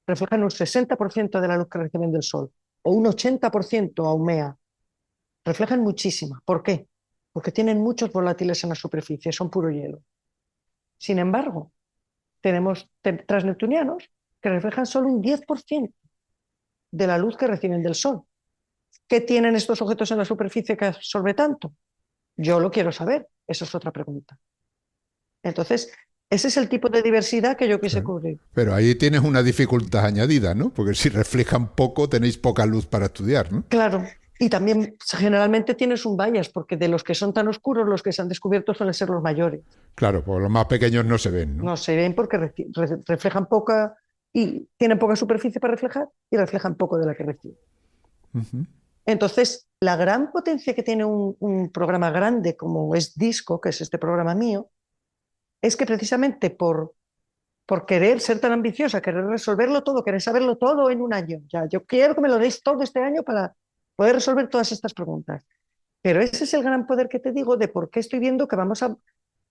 reflejan un 60% de la luz que reciben del Sol, o un 80% Haumea. Reflejan muchísima. ¿Por qué? Porque tienen muchos volátiles en la superficie, son puro hielo. Sin embargo, tenemos transneptunianos que reflejan solo un 10% de la luz que reciben del Sol. ¿Qué tienen estos objetos en la superficie que absorbe tanto? Yo lo quiero saber, esa es otra pregunta. Entonces, ese es el tipo de diversidad que yo quise cubrir. Pero ahí tienes una dificultad añadida, ¿no? Porque si reflejan poco, tenéis poca luz para estudiar, ¿no? Claro, y también generalmente tienes un bias, porque de los que son tan oscuros, los que se han descubierto suelen ser los mayores. Claro, porque los más pequeños no se ven, ¿no? No se ven porque reflejan poca y tienen poca superficie para reflejar y reflejan poco de la que reciben. Uh-huh. Entonces, la gran potencia que tiene un programa grande como es Disco, que es este programa mío, es que precisamente por querer ser tan ambiciosa, querer resolverlo todo, querer saberlo todo en un año. Ya, yo quiero que me lo deis todo este año para poder resolver todas estas preguntas. Pero ese es el gran poder que te digo de por qué estoy viendo que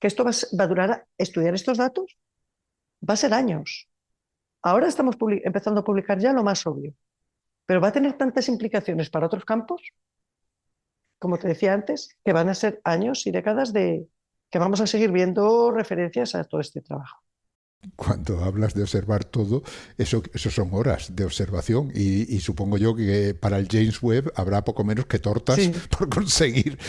esto va a durar, estudiar estos datos, va a ser años. Ahora estamos empezando a publicar ya lo más obvio, pero va a tener tantas implicaciones para otros campos, como te decía antes, que van a ser años y décadas de que vamos a seguir viendo referencias a todo este trabajo. Cuando hablas de observar todo, eso son horas de observación y supongo yo que para el James Webb habrá poco menos que tortas Sí. por conseguir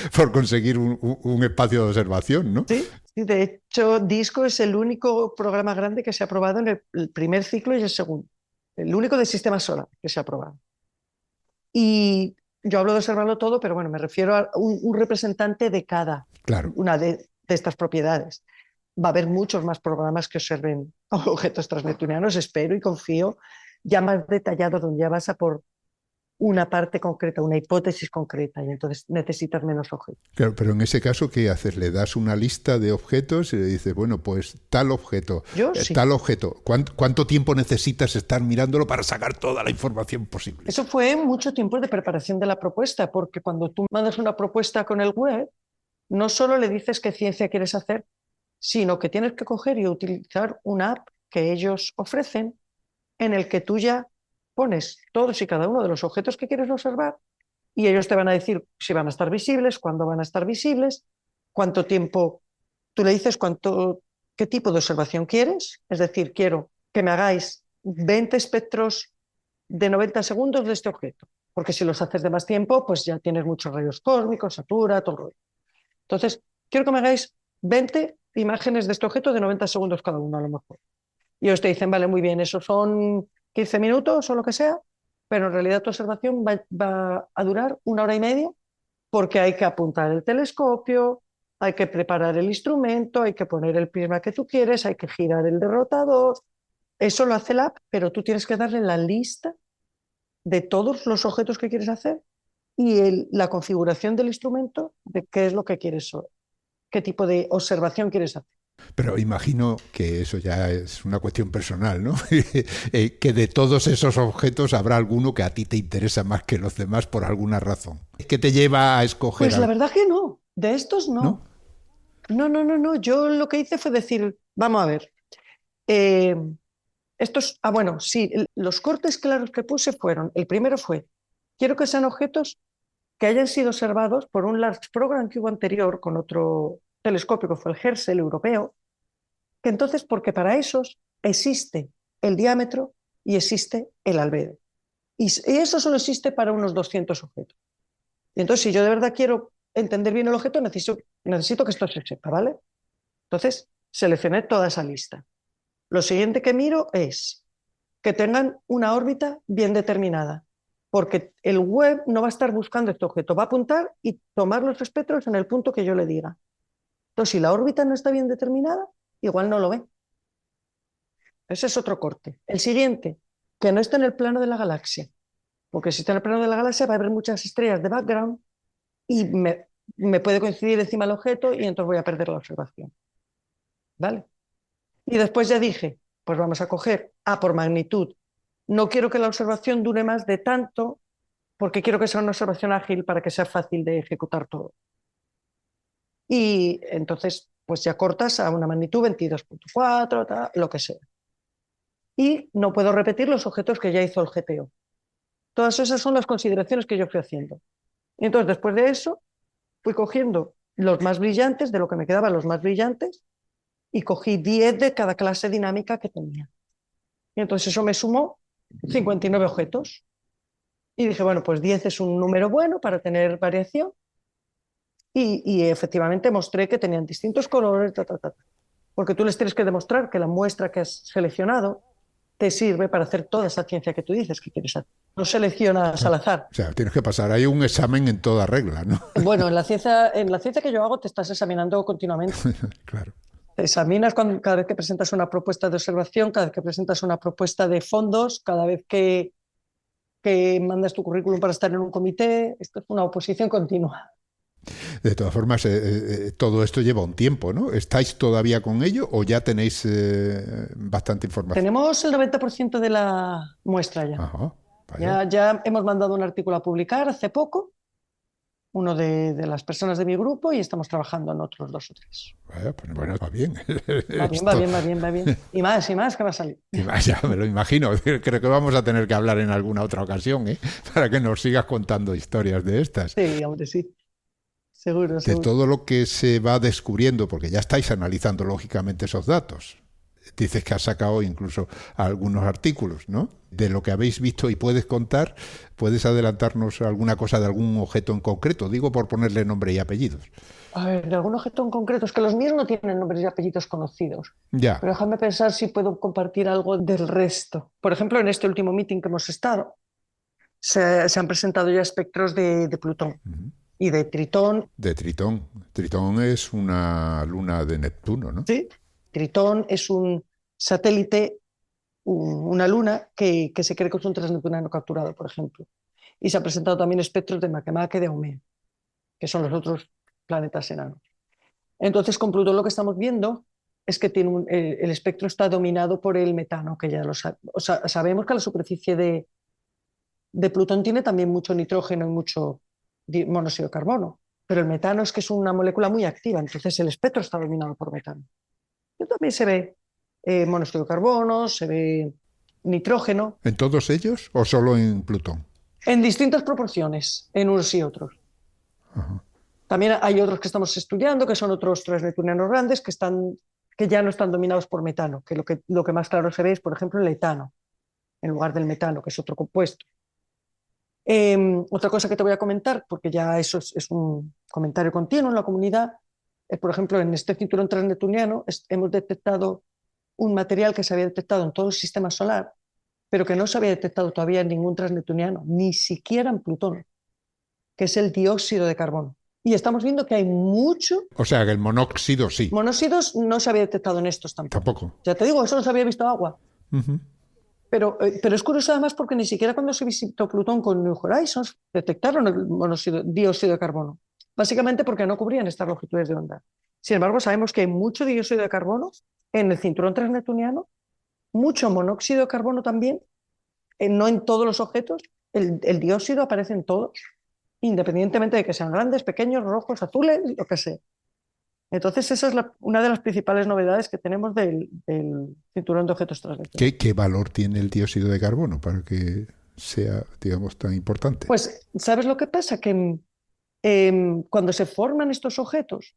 un espacio de observación, ¿no? Sí, de hecho, Disco es el único programa grande que se ha aprobado en el primer ciclo y el segundo. El único del sistema solar que se ha aprobado. Y yo hablo de observarlo todo, pero bueno, me refiero a un representante de cada una de estas propiedades. Va a haber muchos más programas que observen objetos transneptunianos, espero y confío, ya más detallados, donde ya vas a por una parte concreta, una hipótesis concreta, y entonces necesitas menos objetos. Claro, pero en ese caso, ¿qué haces? ¿Le das una lista de objetos y le dices, bueno, pues tal objeto, Sí. tal objeto? ¿Cuánto tiempo necesitas estar mirándolo para sacar toda la información posible? Eso fue mucho tiempo de preparación de la propuesta, porque cuando tú mandas una propuesta con el web, no solo le dices qué ciencia quieres hacer, sino que tienes que coger y utilizar una app que ellos ofrecen en el que tú ya pones todos y cada uno de los objetos que quieres observar y ellos te van a decir si van a estar visibles, cuándo van a estar visibles, cuánto tiempo, tú le dices qué tipo de observación quieres, es decir, quiero que me hagáis 20 espectros de 90 segundos de este objeto, porque si los haces de más tiempo, pues ya tienes muchos rayos cósmicos, satura, todo el rollo. Entonces, quiero que me hagáis 20 imágenes de este objeto de 90 segundos cada uno a lo mejor. Y ellos te dicen, vale, muy bien, eso son 15 minutos o lo que sea, pero en realidad tu observación va a durar 1 hora y media porque hay que apuntar el telescopio, hay que preparar el instrumento, hay que poner el prisma que tú quieres, hay que girar el derrotador. Eso lo hace la app, pero tú tienes que darle la lista de todos los objetos que quieres hacer y la configuración del instrumento de qué es lo que quieres, qué tipo de observación quieres hacer. Pero imagino que eso ya es una cuestión personal, ¿no? Que de todos esos objetos habrá alguno que a ti te interesa más que los demás por alguna razón. ¿Qué te lleva a escoger? Pues la verdad que no, de estos no. ¿No? No. Yo lo que hice fue decir, vamos a ver, bueno, sí, los cortes claros que puse fueron, el primero fue, quiero que sean objetos que hayan sido observados por un Large Program que hubo anterior con otro telescopio que fue el Herschel europeo, que entonces, porque para esos existe el diámetro y existe el albedo. Y eso solo existe para unos 200 objetos. Y entonces, si yo de verdad quiero entender bien el objeto, necesito que esto se sepa, ¿vale? Entonces, seleccioné toda esa lista. Lo siguiente que miro es que tengan una órbita bien determinada, porque el web no va a estar buscando este objeto, va a apuntar y tomar los espectros en el punto que yo le diga. Entonces, si la órbita no está bien determinada, igual no lo ve. Ese es otro corte. El siguiente, que no esté en el plano de la galaxia, porque si está en el plano de la galaxia va a haber muchas estrellas de background y me puede coincidir encima el objeto y entonces voy a perder la observación. ¿Vale? Y después ya dije, pues vamos a coger A por magnitud. No quiero que la observación dure más de tanto, porque quiero que sea una observación ágil para que sea fácil de ejecutar todo. Y entonces, pues ya cortas a una magnitud 22.4, lo que sea. Y no puedo repetir los objetos que ya hizo el GPO. Todas esas son las consideraciones que yo fui haciendo. Y entonces, después de eso, fui cogiendo los más brillantes, de lo que me quedaban los más brillantes, y cogí 10 de cada clase dinámica que tenía. Y entonces eso me sumó 59 objetos. Y dije, bueno, pues 10 es un número bueno para tener variación. Y efectivamente mostré que tenían distintos colores, porque tú les tienes que demostrar que la muestra que has seleccionado te sirve para hacer toda esa ciencia que tú dices que quieres hacer. No seleccionas al azar. O sea, tienes que pasar ahí un examen en toda regla, ¿no? Bueno, en la ciencia que yo hago te estás examinando continuamente. Claro. Te examinas cada vez que presentas una propuesta de observación, cada vez que presentas una propuesta de fondos, cada vez que mandas tu currículum para estar en un comité. Esto es una oposición continua. De todas formas, todo esto lleva un tiempo, ¿no? ¿Estáis todavía con ello o ya tenéis bastante información? Tenemos el 90% de la muestra ya. Ajá, vaya. Ya hemos mandado un artículo a publicar hace poco, uno de las personas de mi grupo, y estamos trabajando en otros 2 o 3. Vaya, pues bueno, va bien. Va bien. Y más que va a salir. Y vaya, me lo imagino. Creo que vamos a tener que hablar en alguna otra ocasión, ¿eh? Para que nos sigas contando historias de estas. Sí, hombre, sí. Seguro. De todo lo que se va descubriendo, porque ya estáis analizando lógicamente esos datos. Dices que has sacado incluso algunos artículos, ¿no? De lo que habéis visto y puedes contar, puedes adelantarnos alguna cosa de algún objeto en concreto, digo por ponerle nombre y apellidos. A ver, de algún objeto en concreto, es que los míos no tienen nombres y apellidos conocidos. Ya. Pero déjame pensar si puedo compartir algo del resto. Por ejemplo, en este último meeting que hemos estado, se han presentado ya espectros de Plutón. Uh-huh. Y de Tritón. De Tritón. Tritón es una luna de Neptuno, ¿no? Sí. Tritón es un satélite, una luna que se cree que es un transneptuniano capturado, por ejemplo. Y se han presentado también espectros de Makemake y de Haumea, que son los otros planetas enanos. Entonces, con Plutón lo que estamos viendo es que el espectro está dominado por el metano, que ya lo sabemos que la superficie de Plutón tiene también mucho nitrógeno y mucho monóxido de carbono, pero el metano es que es una molécula muy activa, entonces el espectro está dominado por metano. Pero también se ve monóxido de carbono, se ve nitrógeno. ¿En todos ellos o solo en Plutón? En distintas proporciones, en unos y otros. Ajá. También hay otros que estamos estudiando, que son otros transneptunianos grandes, que ya no están dominados por metano, que lo que más claro se ve es, por ejemplo, el etano, en lugar del metano, que es otro compuesto. Otra cosa que te voy a comentar, porque ya eso es un comentario continuo en la comunidad, es, por ejemplo, en este cinturón transneptuniano hemos detectado un material que se había detectado en todo el sistema solar, pero que no se había detectado todavía en ningún transneptuniano, ni siquiera en Plutón, que es el dióxido de carbono. Y estamos viendo que hay mucho. O sea, que el monóxido sí. Monóxidos no se había detectado en estos tampoco. Tampoco. Ya te digo, eso no se había visto agua. Ujú. Pero es curioso además porque ni siquiera cuando se visitó Plutón con New Horizons detectaron el dióxido de carbono. Básicamente porque no cubrían estas longitudes de onda. Sin embargo, sabemos que hay mucho dióxido de carbono en el cinturón transneptuniano, mucho monóxido de carbono también, no en todos los objetos. El dióxido aparece en todos, independientemente de que sean grandes, pequeños, rojos, azules, lo que sea. Entonces, esa es una de las principales novedades que tenemos del cinturón de objetos transneptunianos. ¿Qué valor tiene el dióxido de carbono para que sea, digamos, tan importante? Pues, ¿sabes lo que pasa? Que cuando se forman estos objetos,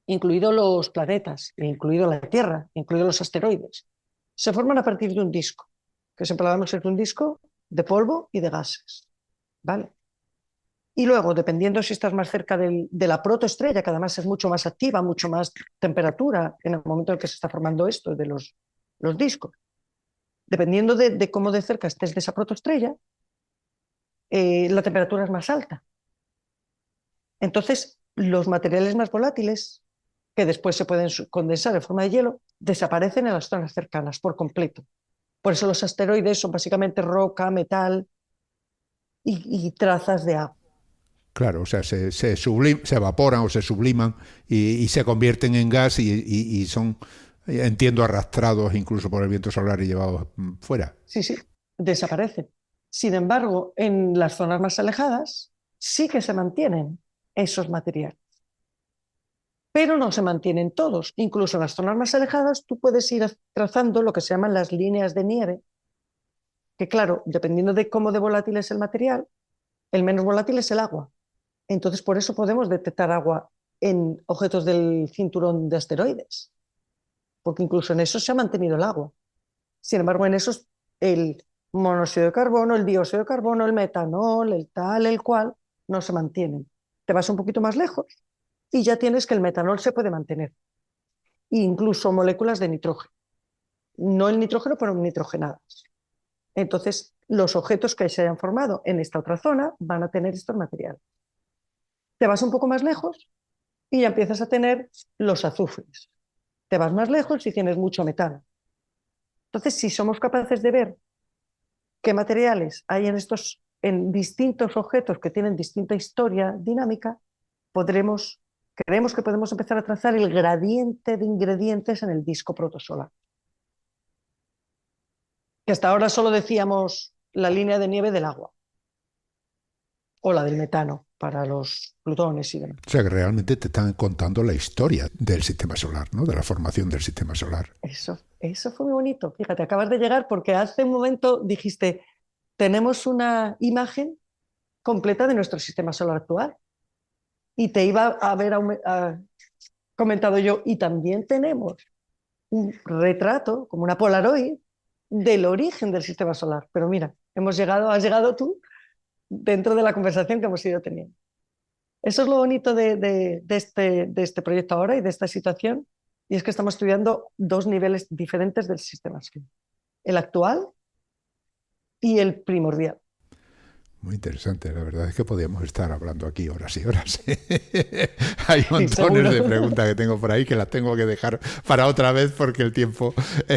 incluidos los planetas, incluido la Tierra, incluidos los asteroides, se forman a partir de un disco, que siempre hablamos de un disco de polvo y de gases, ¿vale? Y luego, dependiendo si estás más cerca de la protoestrella, que además es mucho más activa, mucho más temperatura en el momento en que se está formando esto de los discos, dependiendo de cómo de cerca estés de esa protoestrella, la temperatura es más alta. Entonces, los materiales más volátiles, que después se pueden condensar en forma de hielo, desaparecen en las zonas cercanas por completo. Por eso los asteroides son básicamente roca, metal y trazas de agua. Claro, o sea, se evaporan o se subliman y se convierten en gas y son, entiendo, arrastrados incluso por el viento solar y llevados fuera. Sí, sí, desaparecen. Sin embargo, en las zonas más alejadas sí que se mantienen esos materiales. Pero no se mantienen todos. Incluso en las zonas más alejadas tú puedes ir trazando lo que se llaman las líneas de nieve, que claro, dependiendo de cómo de volátil es el material, el menos volátil es el agua. Entonces, por eso podemos detectar agua en objetos del cinturón de asteroides, porque incluso en esos se ha mantenido el agua. Sin embargo, en esos el monóxido de carbono, el dióxido de carbono, el metanol, el tal, el cual, no se mantienen. Te vas un poquito más lejos y ya tienes que el metanol se puede mantener. E incluso moléculas de nitrógeno. No el nitrógeno, pero nitrogenadas. Entonces, los objetos que se hayan formado en esta otra zona van a tener estos materiales. Te vas un poco más lejos y ya empiezas a tener los azufres. Te vas más lejos y tienes mucho metano. Entonces, si somos capaces de ver qué materiales hay en distintos objetos que tienen distinta historia dinámica, creemos que podemos empezar a trazar el gradiente de ingredientes en el disco protosolar. Que hasta ahora solo decíamos la línea de nieve del agua o la del metano para los plutones y demás. O sea, que realmente te están contando la historia del sistema solar, ¿no? De la formación del sistema solar. Eso fue muy bonito. Fíjate, acabas de llegar porque hace un momento dijiste, tenemos una imagen completa de nuestro sistema solar actual. Y te iba a haber comentado yo, y también tenemos un retrato, como una Polaroid, del origen del sistema solar. Pero mira, has llegado tú dentro de la conversación que hemos ido teniendo. Eso es lo bonito de este proyecto ahora y de esta situación, y es que estamos estudiando dos niveles diferentes del sistema solar. El actual y el primordial. Muy interesante, la verdad es que podríamos estar hablando aquí horas y horas. Hay montones seguro. de preguntas que tengo por ahí que las tengo que dejar para otra vez porque el tiempo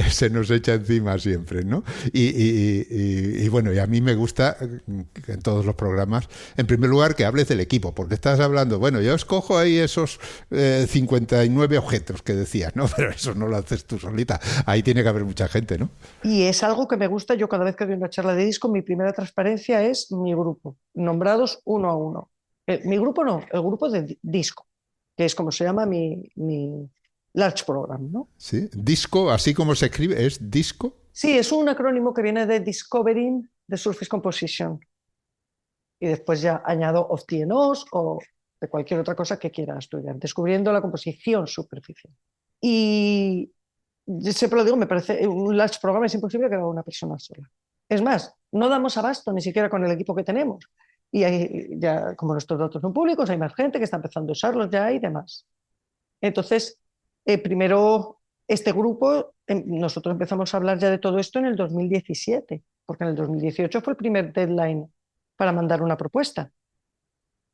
se nos echa encima siempre, ¿no? Y bueno, y a mí me gusta en todos los programas, en primer lugar, que hables del equipo, porque estás hablando, bueno, yo escojo ahí esos 59 objetos que decías, ¿no? Pero eso no lo haces tú solita, ahí tiene que haber mucha gente, ¿no? Y es algo que me gusta. Yo cada vez que doy una charla de disco, mi primera transparencia es mi grupo, nombrados uno a uno. Mi grupo no, el grupo de disco, que es como se llama mi Large Program, ¿no? Sí, disco, así como se escribe, ¿es disco? Sí, es un acrónimo que viene de Discovering the Surface Composition. Y después ya añado of TNOs o de cualquier otra cosa que quiera estudiar, descubriendo la composición superficial. Y yo siempre lo digo, me parece, un large program es imposible que haga una persona sola. Es más, no damos abasto ni siquiera con el equipo que tenemos. Y ya, como nuestros datos son públicos, hay más gente que está empezando a usarlos ya y demás. Entonces, primero, este grupo, nosotros empezamos a hablar ya de todo esto en el 2017, porque en el 2018 fue el primer deadline para mandar una propuesta.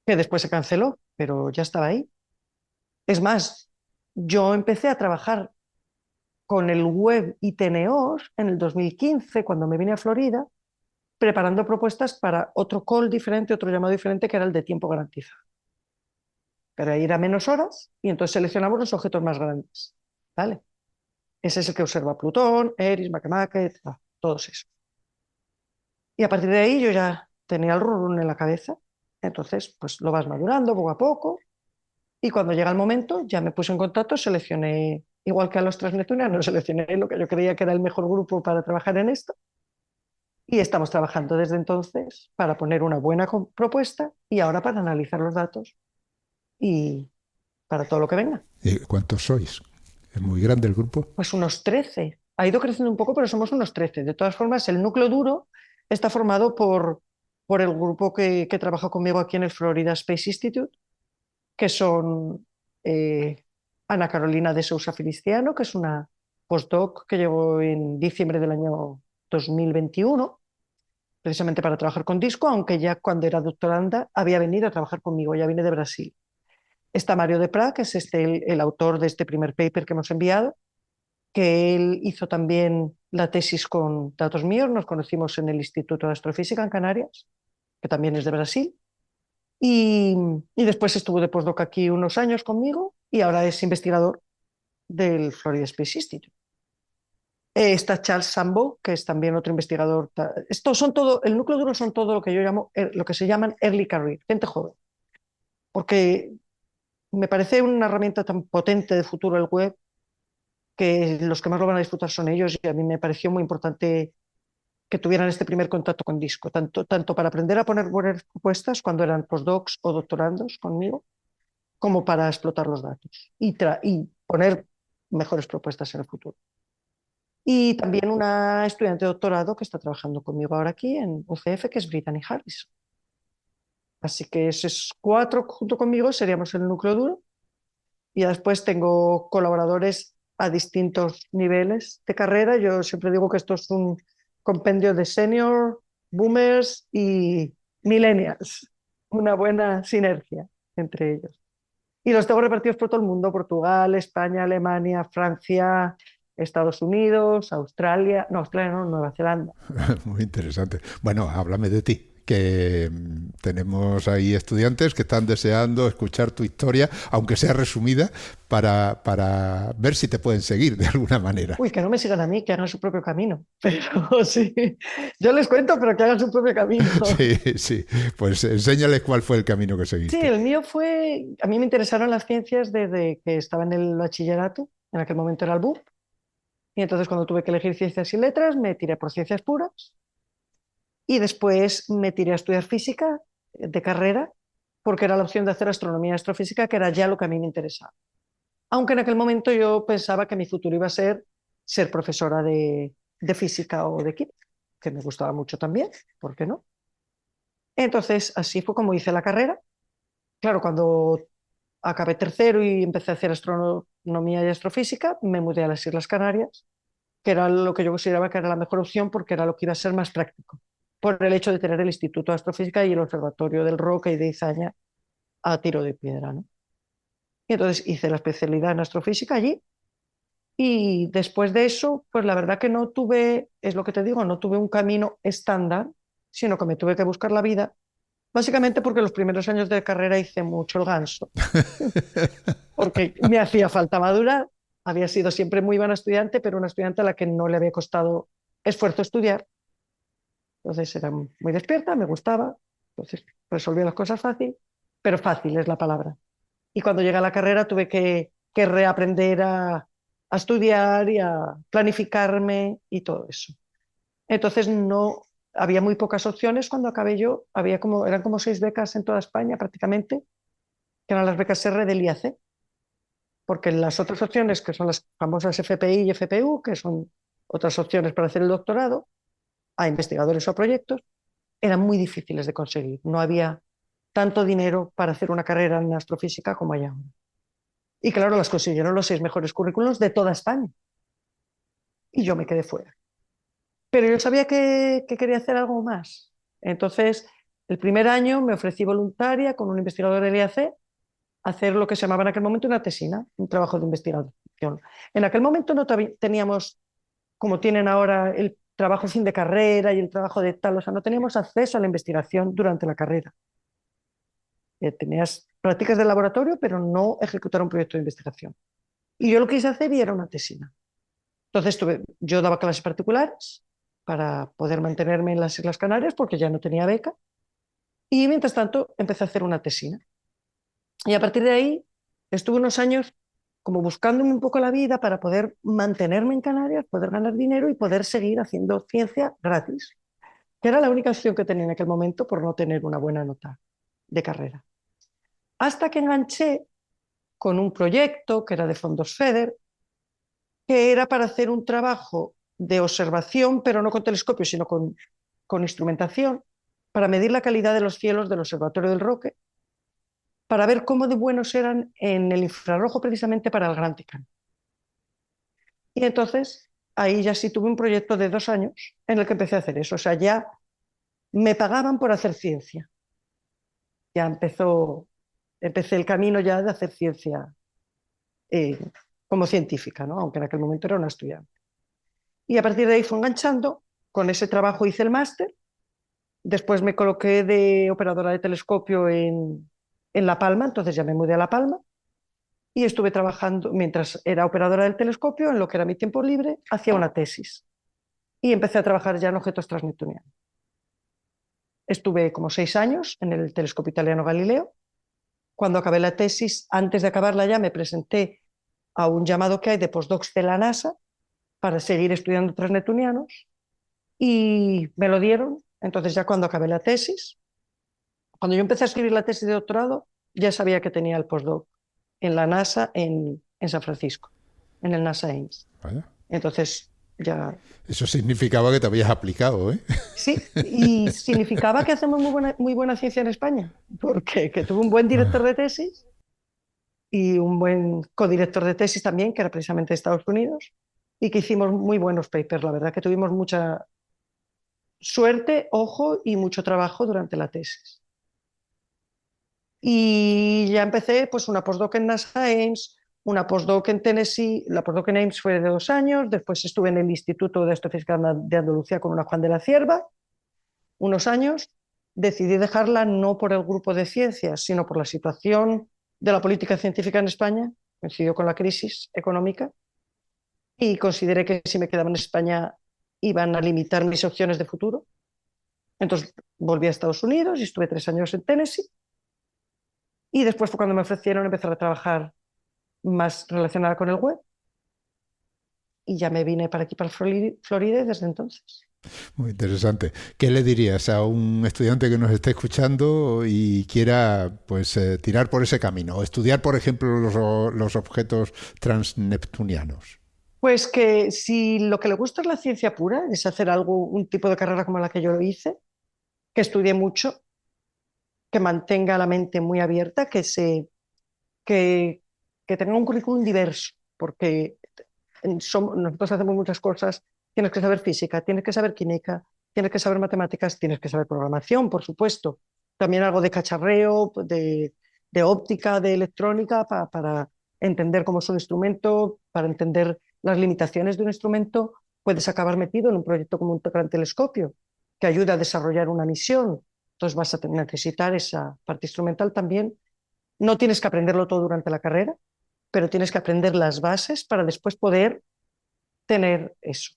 que después se canceló, pero ya estaba ahí. Es más, yo empecé a trabajar con el web ITNOS en el 2015, cuando me vine a Florida, preparando propuestas para otro call diferente, otro llamado diferente, que era el de tiempo garantizado. Pero ahí era menos horas y entonces seleccionamos los objetos más grandes. ¿Vale? Ese es el que observa Plutón, Eris, Makemake, todos esos. Y a partir de ahí yo ya tenía el run en la cabeza. Entonces, pues lo vas madurando poco a poco. Y cuando llega el momento, ya me puse en contacto, seleccioné, igual que a los tres neptunianos, seleccioné lo que yo creía que era el mejor grupo para trabajar en esto. Y estamos trabajando desde entonces para poner una buena propuesta y ahora para analizar los datos y para todo lo que venga. ¿Y cuántos sois? ¿Es muy grande el grupo? Pues unos 13. Ha ido creciendo un poco, pero somos unos 13. De todas formas, el núcleo duro está formado por el grupo que trabaja conmigo aquí en el Florida Space Institute, que son Ana Carolina de Sousa Feliciano, que es una postdoc que llegó en diciembre del año 2021, precisamente para trabajar con disco, aunque ya cuando era doctoranda había venido a trabajar conmigo, ya viene de Brasil. Está Mario de Prat, que es el autor de este primer paper que hemos enviado, que él hizo también la tesis con datos míos, nos conocimos en el Instituto de Astrofísica en Canarias, que también es de Brasil, y después estuvo de postdoc aquí unos años conmigo y ahora es investigador del Florida Space Institute. Está Charles Sambo, que es también otro investigador. Estos son todo, el núcleo duro son todo lo que yo llamo, lo que se llaman early career, gente joven, porque me parece una herramienta tan potente de futuro el web que los que más lo van a disfrutar son ellos y a mí me pareció muy importante que tuvieran este primer contacto con disco, tanto para aprender a poner buenas propuestas cuando eran postdocs o doctorandos conmigo, como para explotar los datos y poner mejores propuestas en el futuro. Y también una estudiante de doctorado que está trabajando conmigo ahora aquí en UCF, que es Brittany Harrison. Así que esos 4 junto conmigo seríamos el núcleo duro. Y después tengo colaboradores a distintos niveles de carrera. Yo siempre digo que esto es un compendio de senior, boomers y millennials. Una buena sinergia entre ellos. Y los tengo repartidos por todo el mundo: Portugal, España, Alemania, Francia, Estados Unidos, Australia, no, Nueva Zelanda. Muy interesante. Bueno, háblame de ti, que tenemos ahí estudiantes que están deseando escuchar tu historia, aunque sea resumida, para ver si te pueden seguir de alguna manera. Uy, que no me sigan a mí, que hagan su propio camino. Pero sí, yo les cuento, pero que hagan su propio camino. Sí, sí. Pues enséñales cuál fue el camino que Sí, seguiste. el mío fue, a mí me interesaron las ciencias desde que estaba en el bachillerato, en aquel momento era el BUP, y entonces cuando tuve que elegir ciencias y letras me tiré por ciencias puras y después me tiré a estudiar física de carrera porque era la opción de hacer astronomía y astrofísica, que era ya lo que a mí me interesaba. Aunque en aquel momento yo pensaba que mi futuro iba a ser profesora de física o de química, que me gustaba mucho también, ¿por qué no? Entonces así fue como hice la carrera. Claro, cuando acabé tercero y empecé a hacer astronomía y astrofísica, me mudé a las Islas Canarias, que era lo que yo consideraba que era la mejor opción porque era lo que iba a ser más práctico, por el hecho de tener el Instituto de Astrofísica y el Observatorio del Roque y de Izaña a tiro de piedra, ¿no? Y entonces hice la especialidad en astrofísica allí y después de eso, pues la verdad que no tuve, es lo que te digo, no tuve un camino estándar, sino que me tuve que buscar la vida, básicamente porque los primeros años de carrera hice mucho el ganso, porque me hacía falta madurar. Había sido siempre muy buena estudiante, pero una estudiante a la que no le había costado esfuerzo estudiar. Entonces era muy despierta, me gustaba, entonces resolvía las cosas fácil, pero fácil es la palabra. Y cuando llegué a la carrera tuve que reaprender a estudiar y a planificarme y todo eso. Entonces no había muy pocas opciones cuando acabé yo, eran como 6 becas en toda España prácticamente, que eran las becas R del IAC, porque las otras opciones, que son las famosas FPI y FPU, que son otras opciones para hacer el doctorado, a investigadores o a proyectos, eran muy difíciles de conseguir. No había tanto dinero para hacer una carrera en astrofísica como hay ahora. Y claro, las consiguieron los 6 mejores currículos de toda España. Y yo me quedé fuera. Pero yo sabía que quería hacer algo más. Entonces El primer año me ofrecí voluntaria con un investigador del IAC a hacer lo que se llamaba en aquel momento una tesina, un trabajo de investigación. En aquel momento no teníamos, como tienen ahora, el trabajo fin de carrera y el trabajo de tal, o sea, no teníamos acceso a la investigación durante la carrera. Tenías prácticas de laboratorio, pero no ejecutar un proyecto de investigación. Y yo lo quise hacer y era una tesina. Entonces yo daba clases particulares para poder mantenerme en las Islas Canarias porque ya no tenía beca. Y mientras tanto empecé a hacer una tesina. Y a partir de ahí estuve unos años como buscándome un poco la vida para poder mantenerme en Canarias, poder ganar dinero y poder seguir haciendo ciencia gratis, que era la única opción que tenía en aquel momento por no tener una buena nota de carrera. Hasta que enganché con un proyecto que era de fondos FEDER, que era para hacer un trabajo de observación, pero no con telescopios, sino con instrumentación, para medir la calidad de los cielos del Observatorio del Roque, para ver cómo de buenos eran en el infrarrojo precisamente para el Gran Ticán. Y entonces ahí ya sí tuve un proyecto de 2 años en el que empecé a hacer eso. O sea, ya me pagaban por hacer ciencia. Ya empecé el camino ya de hacer ciencia como científica, ¿no? Aunque en aquel momento era una estudiante. Y a partir de ahí fue enganchando. Con ese trabajo hice el máster. Después me coloqué de operadora de telescopio en La Palma, entonces ya me mudé a La Palma. Y estuve trabajando, mientras era operadora del telescopio, en lo que era mi tiempo libre, hacía una tesis. Y empecé a trabajar ya en objetos transneptunianos. Estuve como 6 años en el telescopio italiano Galileo. Cuando acabé la tesis, antes de acabarla ya me presenté a un llamado que hay de postdocs de la NASA para seguir estudiando transneptunianos y me lo dieron. Entonces ya cuando acabé la tesis, cuando yo empecé a escribir la tesis de doctorado, ya sabía que tenía el postdoc en la NASA en San Francisco, en el NASA Ames. Vaya. Entonces ya... Eso significaba que te habías aplicado, ¿eh? Sí, y significaba que hacemos muy buena ciencia en España, porque que tuve un buen director de tesis y un buen codirector de tesis también, que era precisamente de Estados Unidos, y que hicimos muy buenos papers. La verdad que tuvimos mucha suerte, ojo y mucho trabajo durante la tesis. Y ya empecé pues una postdoc en NASA Ames, una postdoc en Tennessee. La postdoc en Ames fue de 2 años, después estuve en el Instituto de Astrofísica de Andalucía con una Juan de la Cierva, unos años. Decidí dejarla no por el grupo de ciencias, sino por la situación de la política científica en España, coincidió con la crisis económica, y consideré que si me quedaba en España iban a limitar mis opciones de futuro. Entonces volví a Estados Unidos y estuve 3 años en Tennessee. Y después fue cuando me ofrecieron empezar a trabajar más relacionada con el web. Y ya me vine para aquí, para Florida, y desde entonces. Muy interesante. ¿Qué le dirías a un estudiante que nos esté escuchando y quiera pues tirar por ese camino? O estudiar, por ejemplo, los objetos transneptunianos. Pues que si lo que le gusta es la ciencia pura, es hacer un tipo de carrera como la que yo lo hice, que estudie mucho, que mantenga la mente muy abierta, que tenga un currículum diverso, porque nosotros hacemos muchas cosas. Tienes que saber física, tienes que saber química, tienes que saber matemáticas, tienes que saber programación, por supuesto. También algo de cacharreo, de óptica, de electrónica, para entender cómo es un instrumento, para entender las limitaciones de un instrumento. Puedes acabar metido en un proyecto como un gran telescopio que ayuda a desarrollar una misión. Entonces vas a necesitar esa parte instrumental también. No tienes que aprenderlo todo durante la carrera, pero tienes que aprender las bases para después poder tener eso.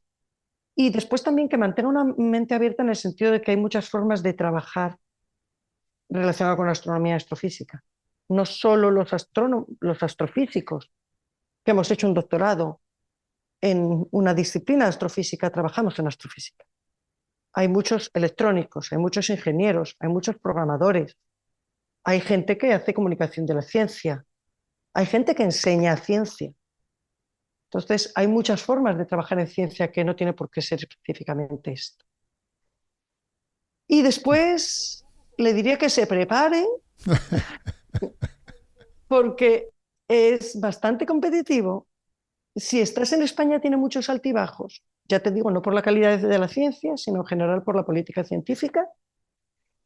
Y después también que mantenga una mente abierta en el sentido de que hay muchas formas de trabajar relacionadas con la astronomía y astrofísica. No solo los astrofísicos que hemos hecho un doctorado en una disciplina de astrofísica trabajamos en astrofísica. Hay muchos electrónicos, hay muchos ingenieros, hay muchos programadores, hay gente que hace comunicación de la ciencia, hay gente que enseña ciencia. Entonces, hay muchas formas de trabajar en ciencia que no tiene por qué ser específicamente esto. Y después le diría que se prepare porque es bastante competitivo. Si estás en España tiene muchos altibajos, ya te digo, no por la calidad de la ciencia, sino en general por la política científica.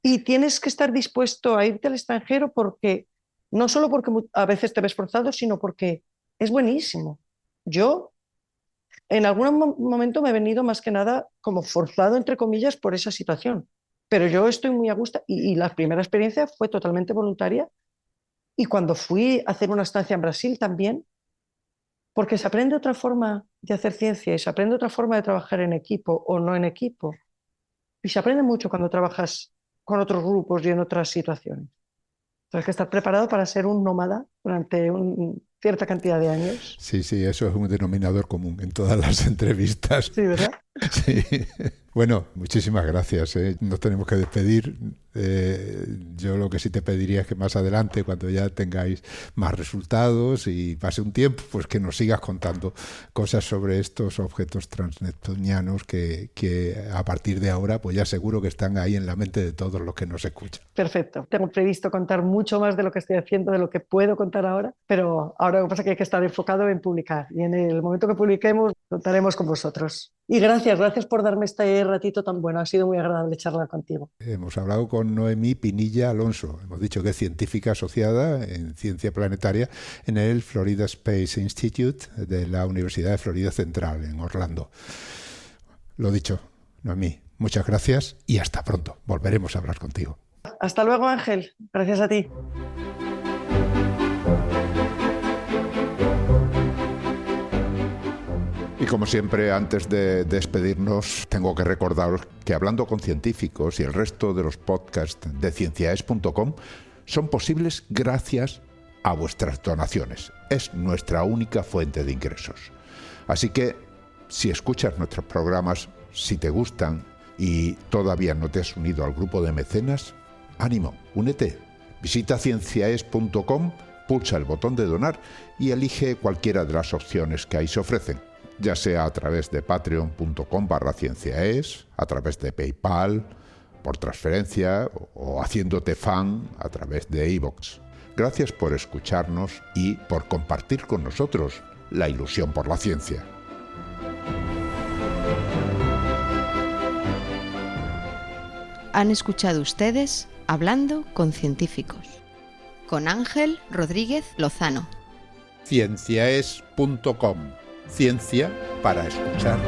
Y tienes que estar dispuesto a irte al extranjero porque, no solo porque a veces te ves forzado, sino porque es buenísimo. Yo en algún momento me he venido más que nada como forzado, entre comillas, por esa situación. Pero yo estoy muy a gusto y la primera experiencia fue totalmente voluntaria. Y cuando fui a hacer una estancia en Brasil también, porque se aprende otra forma de hacer ciencia y se aprende otra forma de trabajar en equipo o no en equipo. Y se aprende mucho cuando trabajas con otros grupos y en otras situaciones. Tienes que estar preparado para ser un nómada durante cierta cantidad de años. Sí, eso es un denominador común en todas las entrevistas. Sí, ¿verdad? Sí. Bueno, muchísimas gracias. Nos tenemos que despedir. Yo lo que sí te pediría es que más adelante, cuando ya tengáis más resultados y pase un tiempo, pues que nos sigas contando cosas sobre estos objetos transneptunianos que a partir de ahora, pues ya seguro que están ahí en la mente de todos los que nos escuchan. Perfecto. Tengo previsto contar mucho más de lo que estoy haciendo, de lo que puedo contar ahora, pero ahora lo que pasa es que hay que estar enfocado en publicar y en el momento que publiquemos contaremos con vosotros. Y gracias por darme este ratito tan bueno. Ha sido muy agradable charlar contigo. Hemos hablado con Noemí Pinilla Alonso. Hemos dicho que es científica asociada en ciencia planetaria en el Florida Space Institute de la Universidad de Florida Central en Orlando. Lo dicho, Noemí, muchas gracias y hasta pronto. Volveremos a hablar contigo. Hasta luego, Ángel. Gracias a ti. Y como siempre, antes de despedirnos, tengo que recordaros que Hablando con Científicos y el resto de los podcasts de cienciaes.com son posibles gracias a vuestras donaciones. Es nuestra única fuente de ingresos. Así que, si escuchas nuestros programas, si te gustan y todavía no te has unido al grupo de mecenas, ánimo, únete. Visita cienciaes.com, pulsa el botón de donar y elige cualquiera de las opciones que ahí se ofrecen, ya sea a través de patreon.com/cienciaes, a través de PayPal, por transferencia o haciéndote fan a través de iVoox. Gracias por escucharnos y por compartir con nosotros la ilusión por la ciencia. Han escuchado ustedes Hablando con Científicos, con Ángel Rodríguez Lozano. Cienciaes.com. Ciencia para escuchar.